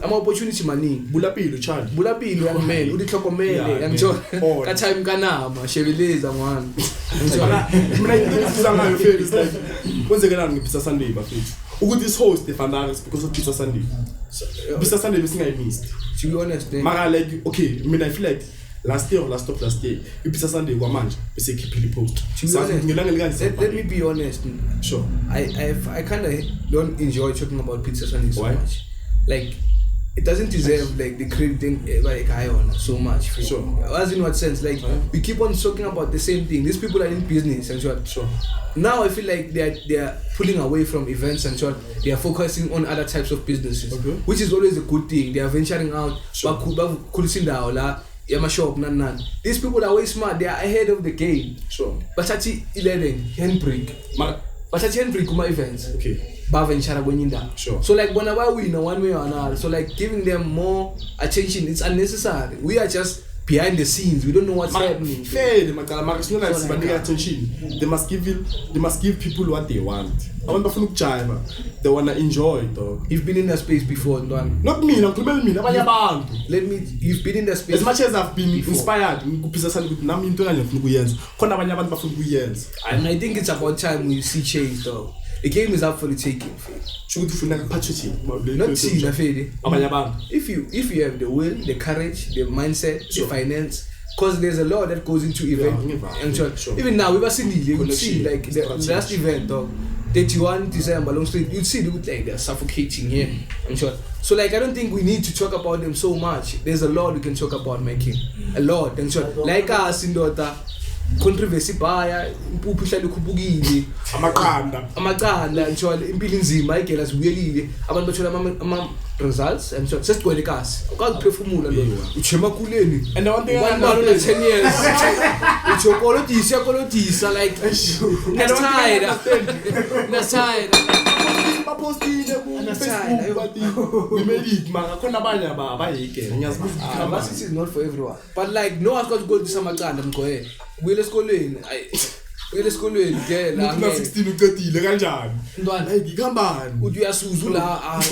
ama opportunity maningi bulapilo young man udihlokomele yangijola ka time kanama shebeleza mwana Mina ngifisa ngayo feel is like kwenzekelani ngePizza Sunday bafethu ukuthi is host efanele because of Pizza Sunday Pizza Sunday besingayimist to be honest mara like okay I feel like last year iPizza Sunday kwamanje bese khiphile post let me be honest sure I kind of don't enjoy talking about Pizza Sunday so much like it doesn't deserve like the credit thing like I honor so much for sure as in what sense like we keep on talking about the same thing. These people are in business and so on. Sure. Now I feel like they are pulling away from events and so on. They are focusing on other types of businesses, which is always a good thing. They are venturing out. Sure. These people are way smart. They are ahead of the game. Sure. But at 11 handbrake. But at handbrake kuma events. Okay. Sure. So like whenever we know one way or another, so like giving them more attention, it's unnecessary. We are just behind the scenes. We don't know what's happening. Fair, attention. They must give people what they want. I want to jive. They wanna enjoy it, dog. You've been in that space before, not me. You've been in that space. As much as I've been before. Inspired, and I think it's about time we see change, dog. The game is up for the taking. Not see if you have the will, the courage, the mindset, the finance, because there's a lot that goes into event. Sure. Even now, we've seen you could see like the last event, 31 December, long street. You'd see they would like they're suffocating here. So like I don't think we need to talk about them so much. There's a lot we can talk about making. A lot. Like us in daughter. Controversy baya impuphu ihlala ikhupukile amaqanda njalo impilo inzima igela siwelile abantu bathola ama results and so sesigcwele kasi ukwazi ukuphefumula lo uchema kuleni and one thing one man on 10 years uchokolodisa like that's tired bapostile ku Facebook bathi we made it manga khona abanye abayike ngiyazibuza but this is not for everyone but like no one got to go to samaqanda mgqoye uyele esikolweni ke la 16 uqedile kanjani ntwana ngikambani uthi uyasuza la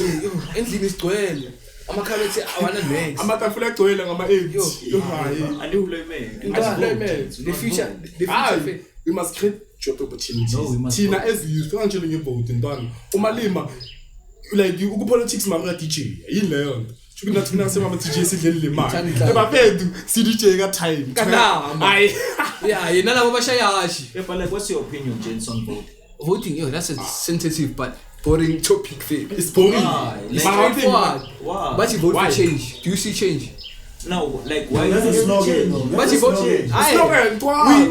endlini isigcwele amakhabethe awana next amatafula agcwele ngama 8 the future we must create job opportunities thina as youth kanjalo ngevote ntwana umalima like ukupolitics mara DJ yini leyo nto Chukuna tunasema DJ sidleli le mali ebafethu si DJ ka time kana hayi yeah yena labo bashayashi but like what's your opinion James on voting that's a sensitive but boring topic it's boring but you vote for change do you see change no like why is it slogan but you vote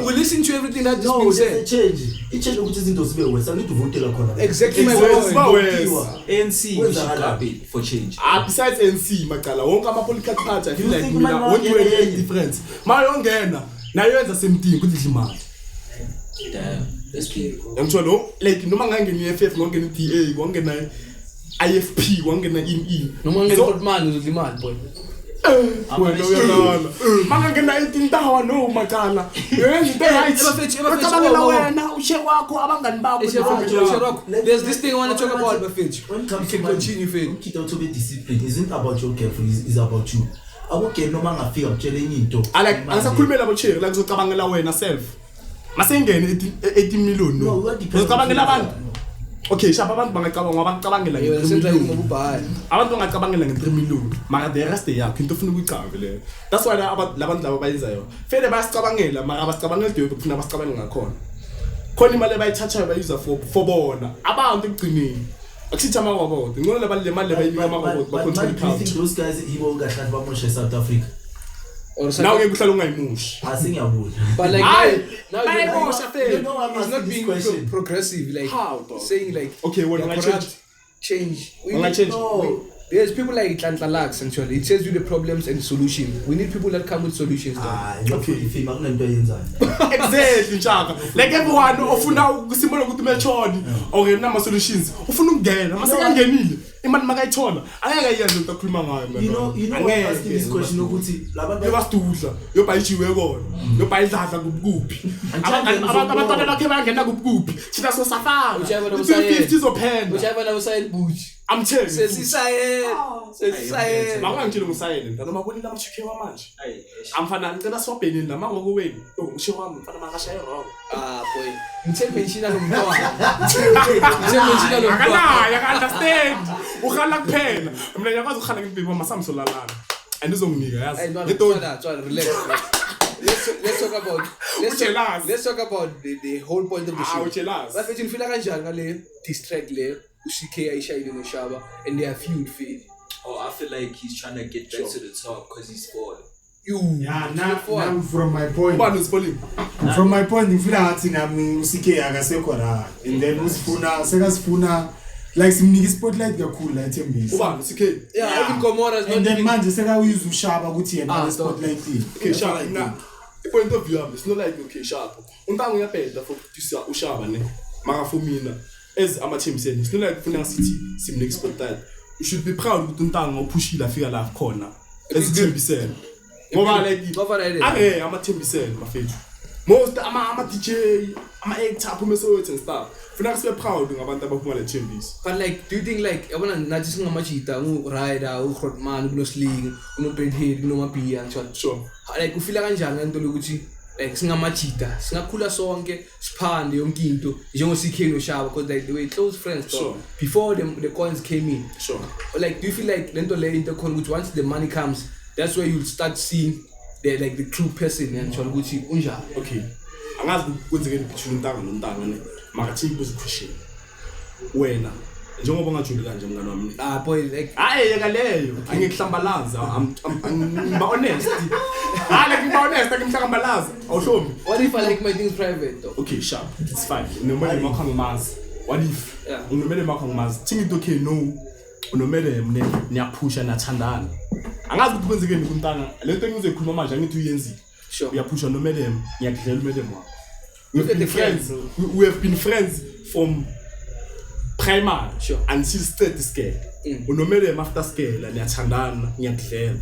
we listen to everything that just been said change ukuthi izinto zibe wesa need to vote la khona exactly my point ANC we for change besides ANC maqala wonke ama political party I feel like mina won't do any difference mayongena nayo yenza same thing kuthi imali Damn, that's clear. ngitsho lo like noma ngangena i-FF ngongena i-DA ngongena IFP ngongena in noma ngekhotmani uzimali boy wena uyalala mangangena 18 no macala yenza into right Abafethu, wena ushe wakho abangani bakho there's this thing I want to talk about Bafethu. When it You comes can to money, continue Fethu. ukhetha to be disciplined isn't about your girlfriend, it's about you. Okay, noma ngafika utshele enye into. like angisakhulumela abocheri la kuzocabangela wena self masengene 18 million No, no what depends uzocabangela on abantu okay shapa abantu bangacabanga ngabacabangela Yo, nge-3 senza million ngokubhala. abantu bangacabangela nge-3 million mara the rest yakho into ofuna ukuyicabe leyo that's why labantu labo bayenzayo fele bayasicabangela mara abasicabangela idwe kufuna basicabangela ngakhona khona imali abayithathayo bayuza for bona abantu ekugcineni akusithi amaroboto ngcono labantu le mali bayinika amaroboto But bacontrol do you think count those guys yibo kahle bamoshe South Africa? Or nawe ngeke uhlala ungayimushi Asingiyabona. But like Aye, now bayimosha You fele know I'm it's not asking this being question. progressive, like How, dog? saying like Okay, when they're I corrupt, change. change No. There's people like Tlantalax actually. It tells you the problems and solutions. We need people that come with solutions. Dog. Okay, ifima kunento yenzani. exactly njaka like everyone ofuna ukusimula ukuthi mechoni or nama solutions ufuna ukungena masekangenile imali makayithola angeke ayenze into akhuluma ngayo You know why I'm asking this question ukuthi labantu yobasudla yobayijiwe kona yobayidladla kuphi abantwana bakhe bayangena kuphi thina so safana Whichever 250 zophenda Whichever now side bush. I'm telling you Says makangitshela ngusayele nta noma bonile amachike wamanje amfana ngicela swabhenini la mangoko wenu ngisho wami mfana makashaya wrong ah boy. Ngithe mention lo mntwana. Ngithe mention lo mntwana. akanayo aka-understand ukhala kuphela mina ngiyakwazi ukukhala ngempilo masamsolalana andizonginika Hey, no, yazi relax. Let's talk about Ujealous. let's talk about the whole point of the show. ujealous. Bafethu nifila kanjani ngale distract le uCK ayishayile noShaba and they are feud feel. Oh, I feel like he's trying to get back to the top because he's falling. Yeah, now from my point. ubani usipoling From my point, ngifila ngathi nami uCK akasekho la. And then sekasifuna like simnike spotlight kakhulu la eThembisa. ubani usikhe Yeah, even Gomorrah is not And then even manje sekawuza uShaba ukuthi yena stop. spotlight ini. okay sharp na point of view yami it's not like okay sharp untango uyabheda for producer uShaba ne maka for mina as amathembiseni it's not like ufuna sithi simnike spotlight you should be proud ukuthi untango uphushila afika la khona ezithembiseni ngoba like amathembiseni mafethu most ama DJ ama actor aphume sowethi and stuff funa sibe proud ngabantu abaphuma le thembisa But like, do you think like yabona nathi singamajita uRider, uGrotman, kunoSling, kunoBedhead, kunoMapia njalo. sure Like ufila kanjani ngento lokuthi like singamajita, singakhula sonke, siphande yonke into njengo CK noShaba because like they were close friends dog, Sure. before the coins came in. sure Like do you feel like lento le into khona ukuthi once the money comes, that's where you'll start seeing the true person and njalo ukuthi unjani. okay angazi kwenzekeni between untanga nontanga ne makathi ibuze question wena njengoba ngajuli kanje mngani wami Ah boy like hayi yeka leyo angikuhlambalaza ngiba honest like ngiba honest angimhlambalaza awuhlombi what if I like my things private though? okay sharp it's fine unomele makho ngimazi what if Yeah. unomele makho ngimazi think it okay no unomele mne niyaphusha nathandana angazi ukuthi kwenzekeni kuntanga lento engizoyikhuluma manje angithi uyenzile Sure. uyaphusha nomele ngiyakudlela umele mwa Look at the friends. we have been friends from primary Sure. until third scale unomele after scale niyathandana ngiyakudlela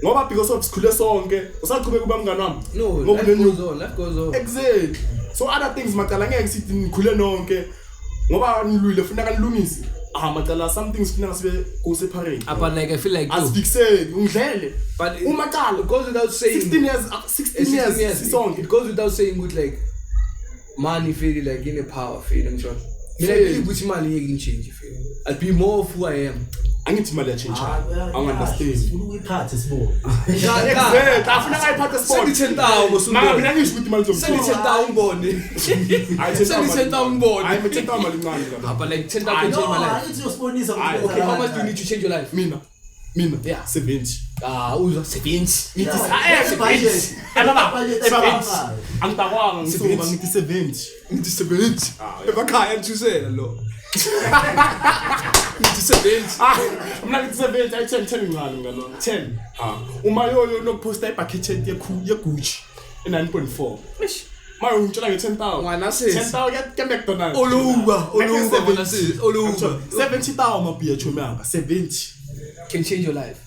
ngoba because of sikhule sonke usaqhubeka kuba mngani wami No, ngoba life goes on. exactly so other things macala ngeke sithi nikhule nonke ngoba nilwile funeka nilungise macala some things funeka sibe go separate But like I feel like though, asifixeki ungidlele but umacala it goes without saying 16 years sisonke it goes without saying good like money feel like in a power feel I'm sure. I believe which money you can change feel. I'll be more of who I am. angithi imali yachange angiunderstand Ufuna uyiphathe sibo. exactly afuna ngayiphatha sport manga mina ngisho ukuthi imali Send it 10,000 bond. Send it 10,000 bond. hayi 10,000 mali incane ngaba But like 10,000 I can know, change my life. Angithi uyosibonisa Okay, how much do you need to change your life? mina Yeah. 70 Uza 70. angitakwanga ngisuka ngithi 70 Ngithi 70. Ebakhaya ngisuzela lo. Mina ngithi 70 ayi 10 ngalo ngalo 10 uma yoyo nokuphosta ibucket ye-Gucci e9.4 mayo ngitshela nge10,000 Ngwana sis. 10,000 ke McDonald's Oluba ngwana sis. Oluba 70,000 mabiya chomanga 70 can change your life.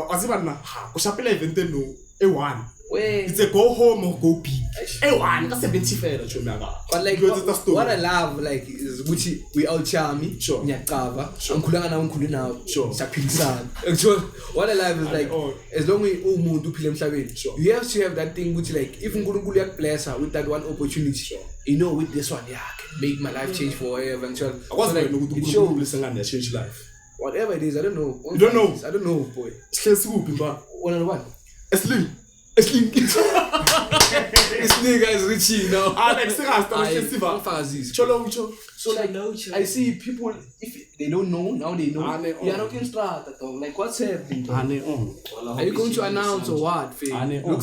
aziba na kushapela event no e1 Wait. it's a go home or go big e1 ka 70 fela chomanga But like what I love like is which we all charmy. Sure. Nyakava. Angikhulanga nawe ngikhulu nawe. Sure. Siyaphilisana. Actually what I love is like as long as umuntu uphila emhlabeni. Sure. You have to have that thing which like if uNkulunkulu yakubless her with that one opportunity. You know with this one I can make my life change forever and so like it shows ngane change life whatever it is I don't know. You don't know? I don't know boy. sihlezi kuphi mba One on one. esling This nigga is rich now. like festival Fazis. cholo ucho So like I see people if they don't know now they know. Ane, You are not in strata dog. Like what's happening? Dog? ane on Are you going to announce or what? Fee? Ane, Look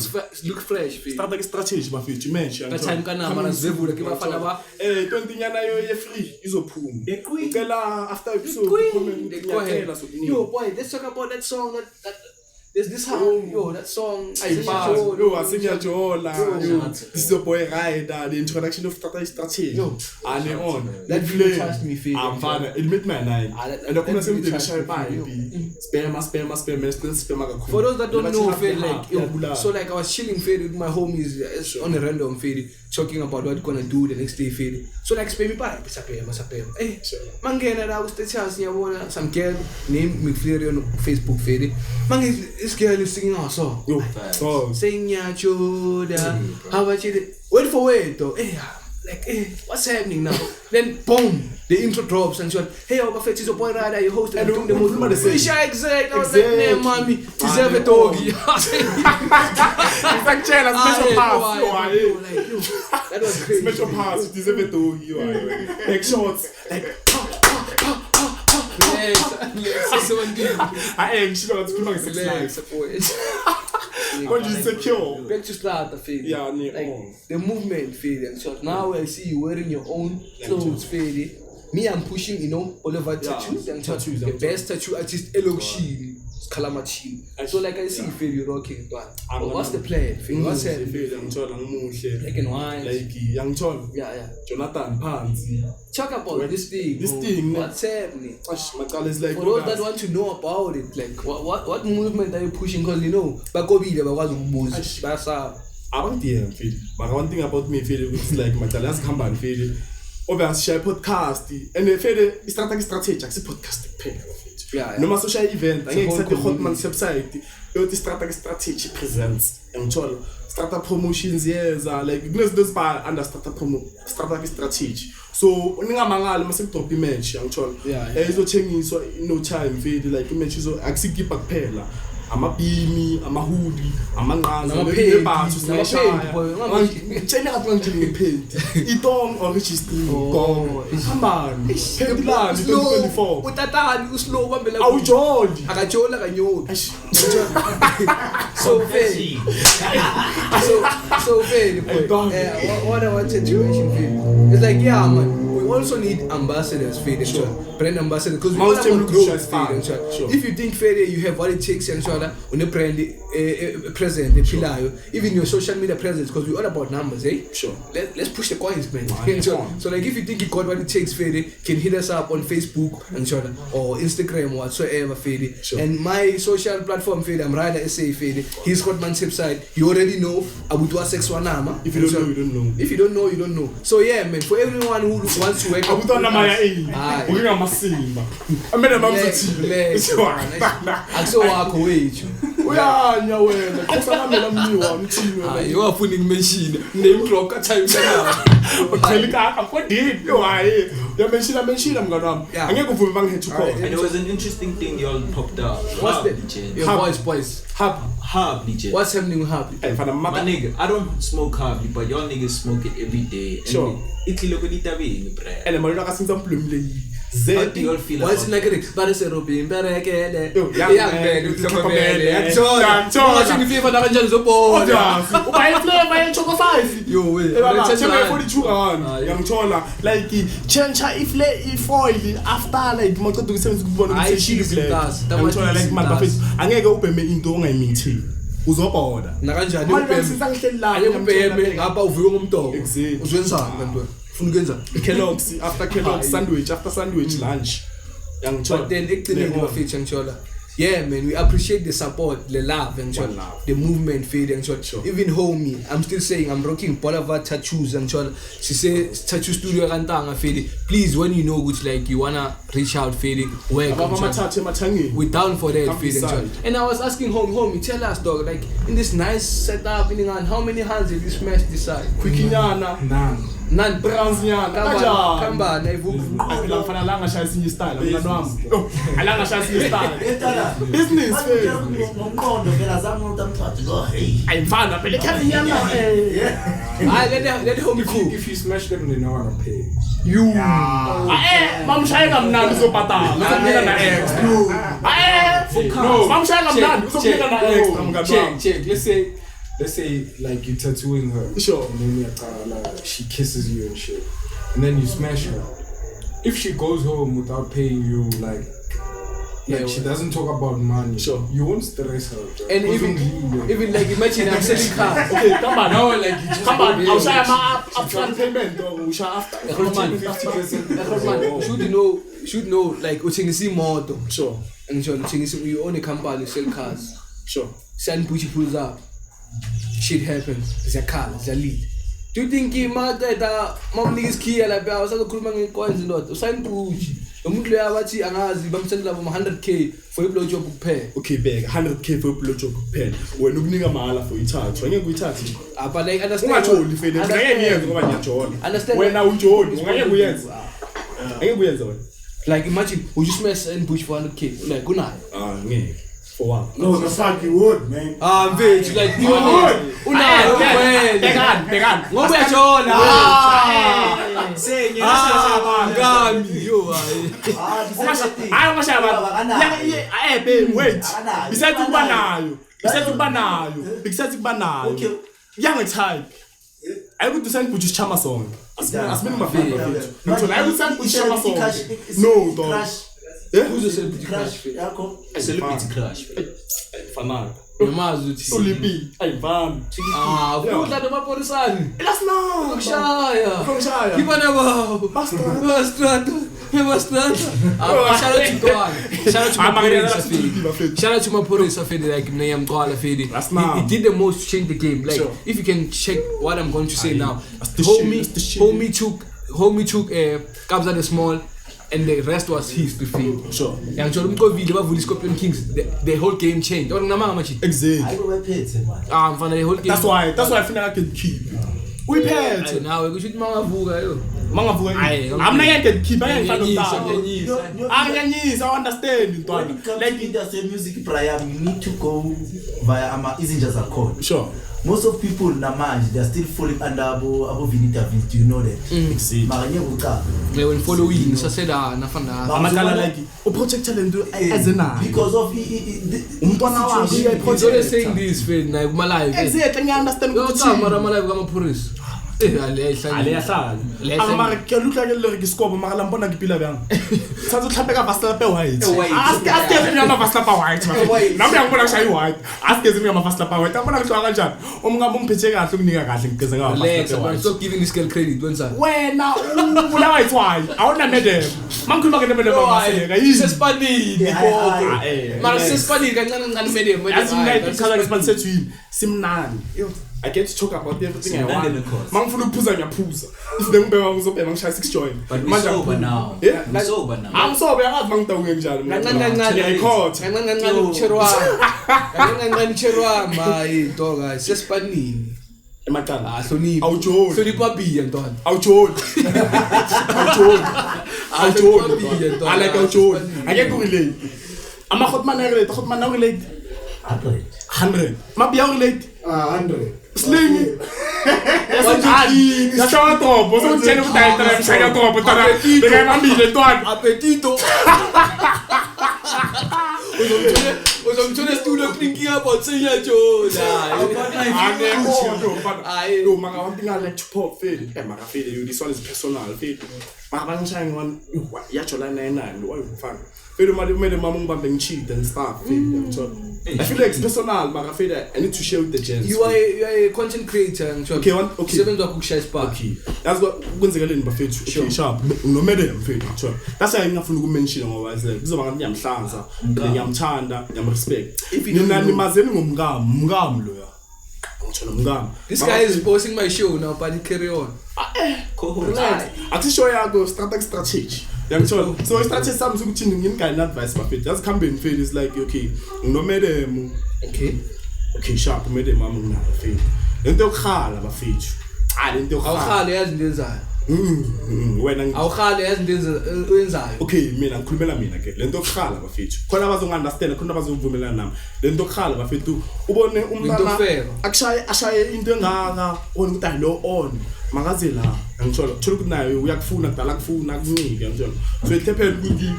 fresh. Fee. starta ke strategy bafethu match Ka time kana mara zevula ke bafana ba. 20 nyana yo ye free izophuma ucela after episode Go ahead. Yo boy, let's talk about that song that there's this song, yo, that song. Asinyajola this is boy rider the introduction of strategy Yo. ane on That really touched me, Fee. amfana it made my night and akuna that really semde touched ngishaye me, pipe spam kakhulu For those that don't know, Fade, like, yo, so like I was chilling, Fade, with my homies on a random, Fade, talking about what we're gonna do the next day, Fade. So like, spam me by, masapem. Hey, mangena I was the chance, yeah, some girl named McFlurry on Facebook, Fade. This girl is singing our song. yo Sing ya choda, how about you? Wait though. Hey, like, hey, what's happening now? Then boom, the intro drops and she's like, hey, Oba Fetch is a boy rider, you hosted and doing the movie. Exact. I was like, man, mommy, deserve a doggy. like chela special pass That was crazy. special pass deserve it to you like shots like I am sure it's going to when you secure Back to start the fade. Yeah, like the movement fade and so now I see you wearing your own clothes fade. Me I'm pushing, you know, all over tattoos and tattoos. The best tattoo artist Elo Sheen, Kalamachin. So like I see fade you rocking, but what's the plan? Fade? What's happening? Black and white. Like young John, Yeah. Jonathan Pansy. Talk about this thing. This thing, What's happening? My call is like For those that want to know about it, like what movement are you pushing? Because you know, Bakobi never was booze. That's I don't DM feel. But one thing about me feel it's like my talents come and feel. Over share podcast and the feel it's strategy actually podcast pay. Yeah. No social event. I It's a whole exactly Hotman community. website. Yo strategy presents and all startup promotions yes like those by under strategy. So ningamangala mase drop image ngithola izothengiswa no time fade like image izo akusikipa kuphela amabhimi amahudi amanqanza nebathu sinashaya ngitshela kathi ngitshela ngepaint itong or register go hambani pendulani 2024 utatani uslow ubambela awujoli akajola kanyobi so fair what I wanted to mention fade it's like yeah man we also need ambassadors fade brand ambassadors because we all want growth fade if you think fade you have what it takes and so on the brand present the pilayo even your social media presence because we're all about numbers let's push the coins man so like if you think you got what it takes fade can hit us up on Facebook and so or Instagram or whatsoever fade and my social platform fade I'm Rider SA fade he's got my website you already know Abutwa Sex Wanama if you don't know you don't know if you don't know you don't know so yeah man for everyone who wants to work Abutwa maya ukinga masimba amene mamzothi akuso wakho wethu uyanya wena kufanele mniwa mthini you are putting machine name drop ka time kana uqhelika akodini yo hayi yamenshila mngani wami angeke uvume bangihethe khona and it was an interesting thing y'all popped up what's that your boys Hub legend. What's happening with Hub? My nigga, I don't smoke Hub, but y'all niggas smoke it every day. Sure. It's look at it, and malona ka sinza mplumle How do you all feel What's about like but it's a Robin Berekele. Young man, Utlhokomele. Yangithola. Watching FIFA na kanjani zobona. Uba flavor choco 5. Yo wait. Thenga 42 rand. Yangithola like change ifoil after like maqeda ukusebenza ukubona ukuthi seshile. Yangithola like mali bafethu angeke ubheme into ongayiminthi. Uzobhoda. Na kanjani ubheme? Ake ubheme ngapha uvuke ngomdoko. Uzwenzani kanti wena? Ufuna ukwenza Kellogg's after Kellogg's sandwich after sandwich lunch. But then ekugcineni bafethu ngithola. Yeah man, we appreciate the support, the love and the movement feed and even homie, I'm still saying I'm rocking Boulevard tattoos and she says tattoo studio kantanga feed. Please when you know which like you wanna reach out feed work. We down for that feed and I was asking homie, tell us dog like in this nice setup in how many hands did you smash this side? None Browns nyana. Kamba na ivuvu. Akila mfana langa shaya sinye style. Mngani wami. Alanga shaya sinye style. Business phase. Ngomqondo phela zami utamthatha go hey. Ayimfana phela ekhaya nyana. Hayi let homie cool. If you smash them, they know how to pay. You. Mamshaya kamnandi uzobhatala. Uzomnika na extra. No, mamshaya kamnandi uzomnika na extra mngani wami. Check. Let's say like you tattooing her. Sure. And then like, she kisses you and shit. And then you smash her. If she goes home without paying you, like she doesn't talk about money. Sure. You won't stress her. Bro. And even like imagine I'm selling cars. Okay, come on. No, like you come on. I'll share my upfront payment or we share after. 50%. Should know like uthengisa imoto. Sure. And you own a company, sell cars. Sure. Send Pucci pulls up. Shit happens. There's a car, there's a lead. Do you think he might mom niggas key like I was a crewman coins and not? Sign Pucci. The Mutlu Avachi and Azi, I'm sending them 100k for a blowjob pay. Okay, beg 100k for a blowjob pay. We're looking at Mala for each other. When you touch it, but like understand. Understand when I would join. Like imagine, would you smash and push for 100k? Like good night. For what? No, the fuck you would, man. Bitch, like you would. Pegan. What we John? Say wait. Besides banayo. Young type. I would send Pucci Chama song. As many my favorite. I would send Pucci Chama song. No, dog. Who's a celebrity crush? A celebrity crush. Fanak. Yamazuti. Ulipi. Ayvan. Vuta noma porisani. That's now. Shaya. Kipa na bao. Bastrato. Shout out to God. Shout out to my Porisa Fede like Nayam Koala Fede. He did the most to change the game. Like if you can check what I'm going to say now. Homie took Kabza the Small. And the rest was his to feel. Sure. And so we Scorpion Kings. The whole game changed. Exactly. I will pay it, man. The whole game. That's why I feel like I can keep. We pay it. Now we should Mangavuga. I'm not going to keep. I understand. Like industry music prior, you need to go via isn't just a code. Sure. Most of people Namaj, they're still falling under above interviews. Do you know that? They will follow you. So said nafanda. Because of the saying this friend like my life. Exactly, I understand. My life I'm a police. Amara ke lutla ke le re ke scope mara lampona ke pila bjang tsa tso tlhape ka vasela pe white ask ke me ma vasela pa white na me ngona sha white ask ke me ma vasela pa white ngona ke tloga kanjani o monga mo mphethe kahle ukunika kahle ngikeze nga vasela stop giving this girl credit wena wena ula white why awuna madam mangikhuluma ke madam maseka yise spanini mara se spanini kancane kancane madam asimnike ikhala ngespansethwini simnani I get to talk about everything I want. Mangfuna ukuphuza ngiyaphuza. If bengibeka ngizobheka ngishaya 6 joint. But sober now. Yeah, I'm sober now. I'm sober yazi mangidawuke njalo. Kancane ucherwa my dog sespanini. Emacala. Hlonipha. Awujoli. Hlonipha biya ntwana. Awujoli. I like awujoli. Ake ku relate. Ama khotman relate, khotman relate. 100. Mabiya relate. 100. Sling. Yashaya topo, so tshela ukuthi ayitala mshaya topo tana. Beka mambile ntwana. Appetito. Uzomthola studio thinking about senya Jola. No, maka one thing I like to pop fade. Maka fade, you this one is personal fade. Maka banshaying one yachola 99. What you fun? Fade made the mama bumping cheat and stuff. I feel like it's personal, maka fade. I need to share with the gents. You are a content creator. Okay, okay. Seven to cook spark. Okay, that's what Gonzaga in buffet. Okay, sharp. No matter fade. That's why I'm not going to mention or was like this is one yam shanza, yam chanda, yam respect. If you don't know, this guy is posting my show now, but carry on. Actually, show you go strategy. So strategy something which you can advise buffet. That's campaign fade is like okay, no matter okay, sharp, made them among now fade. Then they'll call about fade. Then they'll call. When awukhali yazi into wenzayo. Okay, mina ngikhulumela mina ke lento okhala bafethu khona abazongunderstand khona abazovumelana nami lento okhala bafethu ubone umntana ashaye into engaka wona ukuthi ayilo on makaze la ngithola uthola ukuthi nayo uyakufuna kudala kufuna kuncike ngithola so itephela ukuthi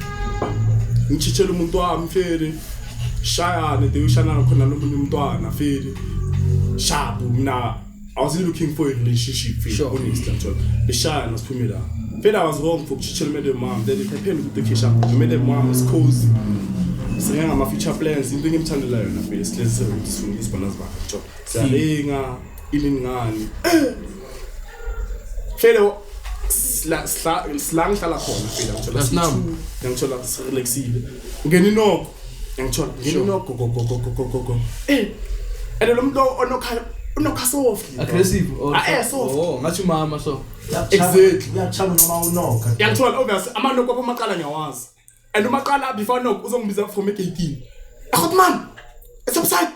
ngichichela umuntu wami feri shaya ne deyushana khona nomunye umntwana feri shabu mina I was looking for a relationship, honestly. The shy and Pumila. Fed I was wrong for Chichel made them mom, then it happened with the Kisha. The made them mom was cozy. Saying my future plans, in bringing channel line of face, let's this one as back. Salinga, Ilingan. Fellow slang Salakon, that's now. Young Chola Lexi. Getting no, young Chola, you know, go. Eh, and I'm no kind. No soft. Aggressive. Soft. Oh, ngathi mama so. Exactly. Uyachama noma unoka. Yangithola obvious amano kwabo maqala ngiyawazi. And umaqala before no uzongibiza from 18. Akhot man. It's upside.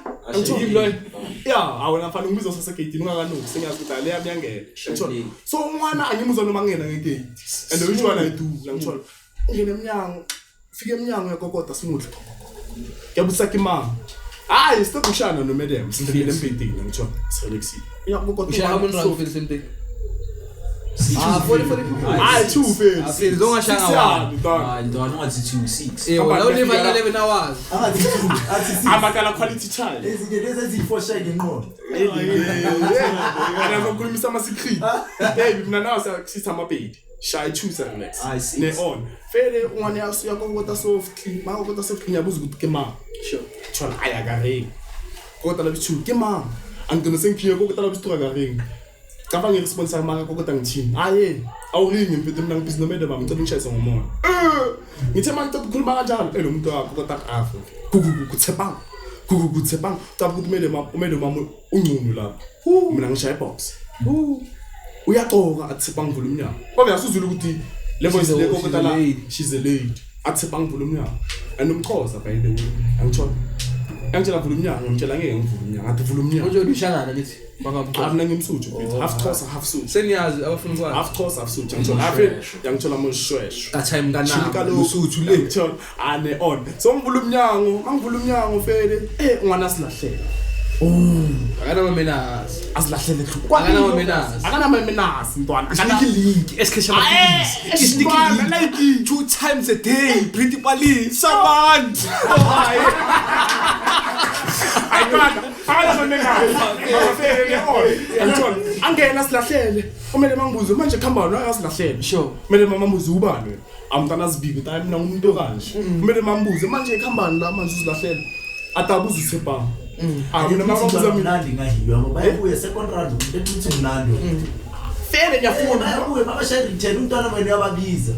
Yeah, awona mfana ungibiza sase 18 ungakanoki sengiyazi ukuthi leya miyangena. Ngithola. So umwana angimuzwa noma ngena ngegate. And usually I do ngithola. Ngene eminyango. Fike eminyango yakokota smooth. Yabusa kimama. Ah, stop kushana no madam. Sindile mpetini ngitho. Selexi. Ushaya umuntu rafile something. 40 people. Two fails. Afile zongashanga wa. Don't want to 6. Wala ulive 11 hours. Amakala quality child. Lezi ezifosha ngenqondo. Ana ngokhulumisa ama secret. Hey, mina nawo sisitha amabhedi. Shy choose relax. I see. Ne on. Fele ungane yaso yakokota softly. Makokota softly ngiyabuza ukuthi ke ma. Sure. Thola ayakare. Kokota labichu ke ma. Angona sengiphike kokota labichu akare. Kapa ngiresponsa maka kokota ngithini. Aye. Awuringi mfethu mina ngibhizi nomede bami ngicela ngishayise ngomoya. Ngithe manje ukukhuluma kanjalo lo muntu wakho kokota afu. Kutsepang. Kutsepang. Tabu ukuthi umede mama ungcunu la. Mina ngishaya box. Uyaxoka atsepang ngivula umnyango. Ngoba yasuzula ukuthi le voice le kokota la she's a lady. Atsepang ngivula umnyango. Anomkhoza by the way. Angithola. Angitshela vula umnyango, ngitshela ngeke ngivula umnyango. Athi vula umnyango. Unje ushangana lithi bangabukho. Mina ngimsuthu. Half Xhosa, half Suthu. Seniyazi abafuna kwazi. Half Xhosa, half Suthu. Ngithola afre ngithola moshweshwe. Ka time kana Lesotho le. Ngithola ane on. So ngivula umnyango fele. Ungana silahlela. Akana mamenazi. Asilahlele Akana mamenazi mntwana. Sneaky link eskhesha mafisi. Sneaky link 2 times a day. Pretty police. Saban. Angena silahlele. Kumele mangibuze manje khamba wona ayasilahlele. Sure. Kumele mamambuze ubani. Amntana sibiki time mina umuntu kanje. Kumele mambuze manje ekhambani la manje uzilahlele. Atabuza usepa. Mina mamambuze mina ngahiyo ngoba bayibuye second round ethi mnandi. Fele ngiyafuna. Bayibuye babashaya return umntwana wena yababiza.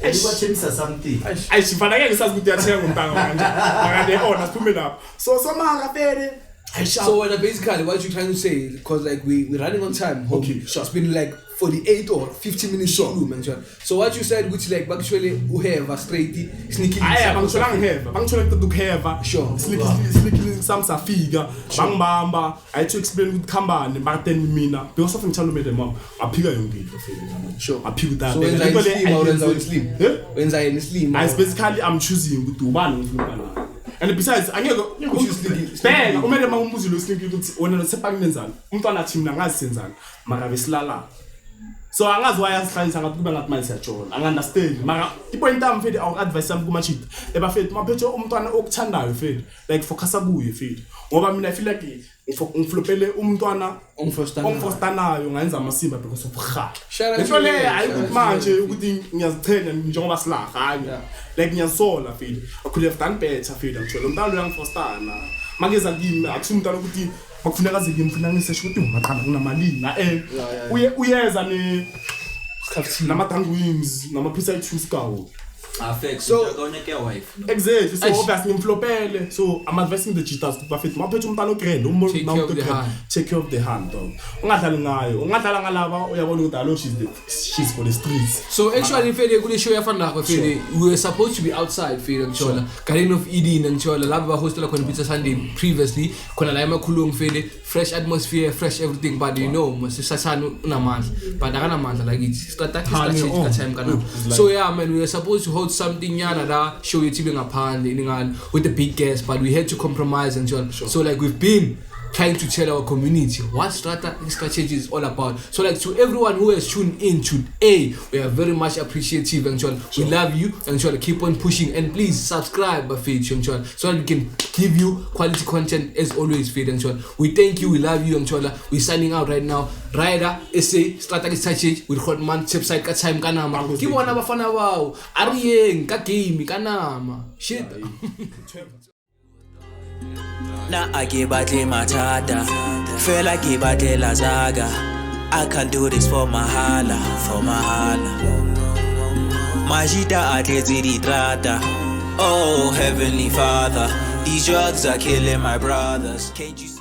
Ayibachemisa something. Ayishifana ngeke ngisazi ukuthi uyathenga umntanga manje. Akade ona siphume lapho. So samanga fele. So basically what you trying to say, because like we're running on time. Okay, sure. It's been like 48 or 50 minutes short. So what you said, which like actually uheva straight sneaky. Bangithola ngiheva. Bangithola into ukuheva. Sure. Sneaky samsafika. Bangibamba. I had to explain with khambani baten mina. Because of ngithanda umede mama. Aphika yonke into fela. Sure. Aphika that. So when I sleep, when I sleep. I basically I'm choosing ukuthi ubani ngifuna naye. And besides, angeke bheka kumele mawumbuzi lo slinky ukuthi wena nosepaki nenzani. Umntwana athi mina ngazi senzani, mara besilala. So angazi why asihlanisa ngathi kube ngathi manje siyajona. Angunderstand. Mara ipoint yami mfethu awu advice yami kuma cheat. Bafethu maphethe umntwana okuthandayo mfethu. Like focusa kuye mfethu. Ngoba mina I feel like ngiflopele umntwana ongifostanayo ngayenza amasimba because of khala. Lesho le hayi ukuthi manje ukuthi ngiyazichenya njengoba silahanya. Like ngiyasola mfethu. I could have done better mfethu actually. Umntwana lo yangifostana. Makeza kimi akusumntwana ukuthi bakufuneka zike ngifuna ngisesho ukuthi ngaqala kunamalini na uyeza ne nama-tank wings nama-pizza i-2 Affects so ke wife. Exactly. So obviously ngimflopele. So I'm advising the cheaters bafethu maphethe umntana ogrand take care of the hand dog. Ungadlali ngayo. Ungadlala ngalaba uyabona ukuthi alo she's for the streets. So actually fede kule show yafana nakho fede we were supposed to be outside fede ngitshola Garden of Eden ngitshola laba ba hostela khona pizza Sunday previously khona la emakhulungu fede fresh atmosphere fresh everything but you know masisasana unamandla but akanamandla like it start time kana. So yeah man we were supposed to hold something yana da show you tibe ngaphandle iningani with the big guests but we had to compromise and so like we've been trying to tell our community what strategy is all about. So like to everyone who has tuned in today, we are very much appreciative and we love you and keep on pushing and please subscribe Bafethu so that we can give you quality content as always Fade and we thank you, we love you and we're signing out right now. Rider SA strategy with Hotman website ka time kanama ke bona bafana bao ariyeng ka game kanama shit. Na ake batle matata fela ke batlela zaga I can't do this for mahala Majita atletse di trata oh heavenly father these drugs are killing my brothers can't you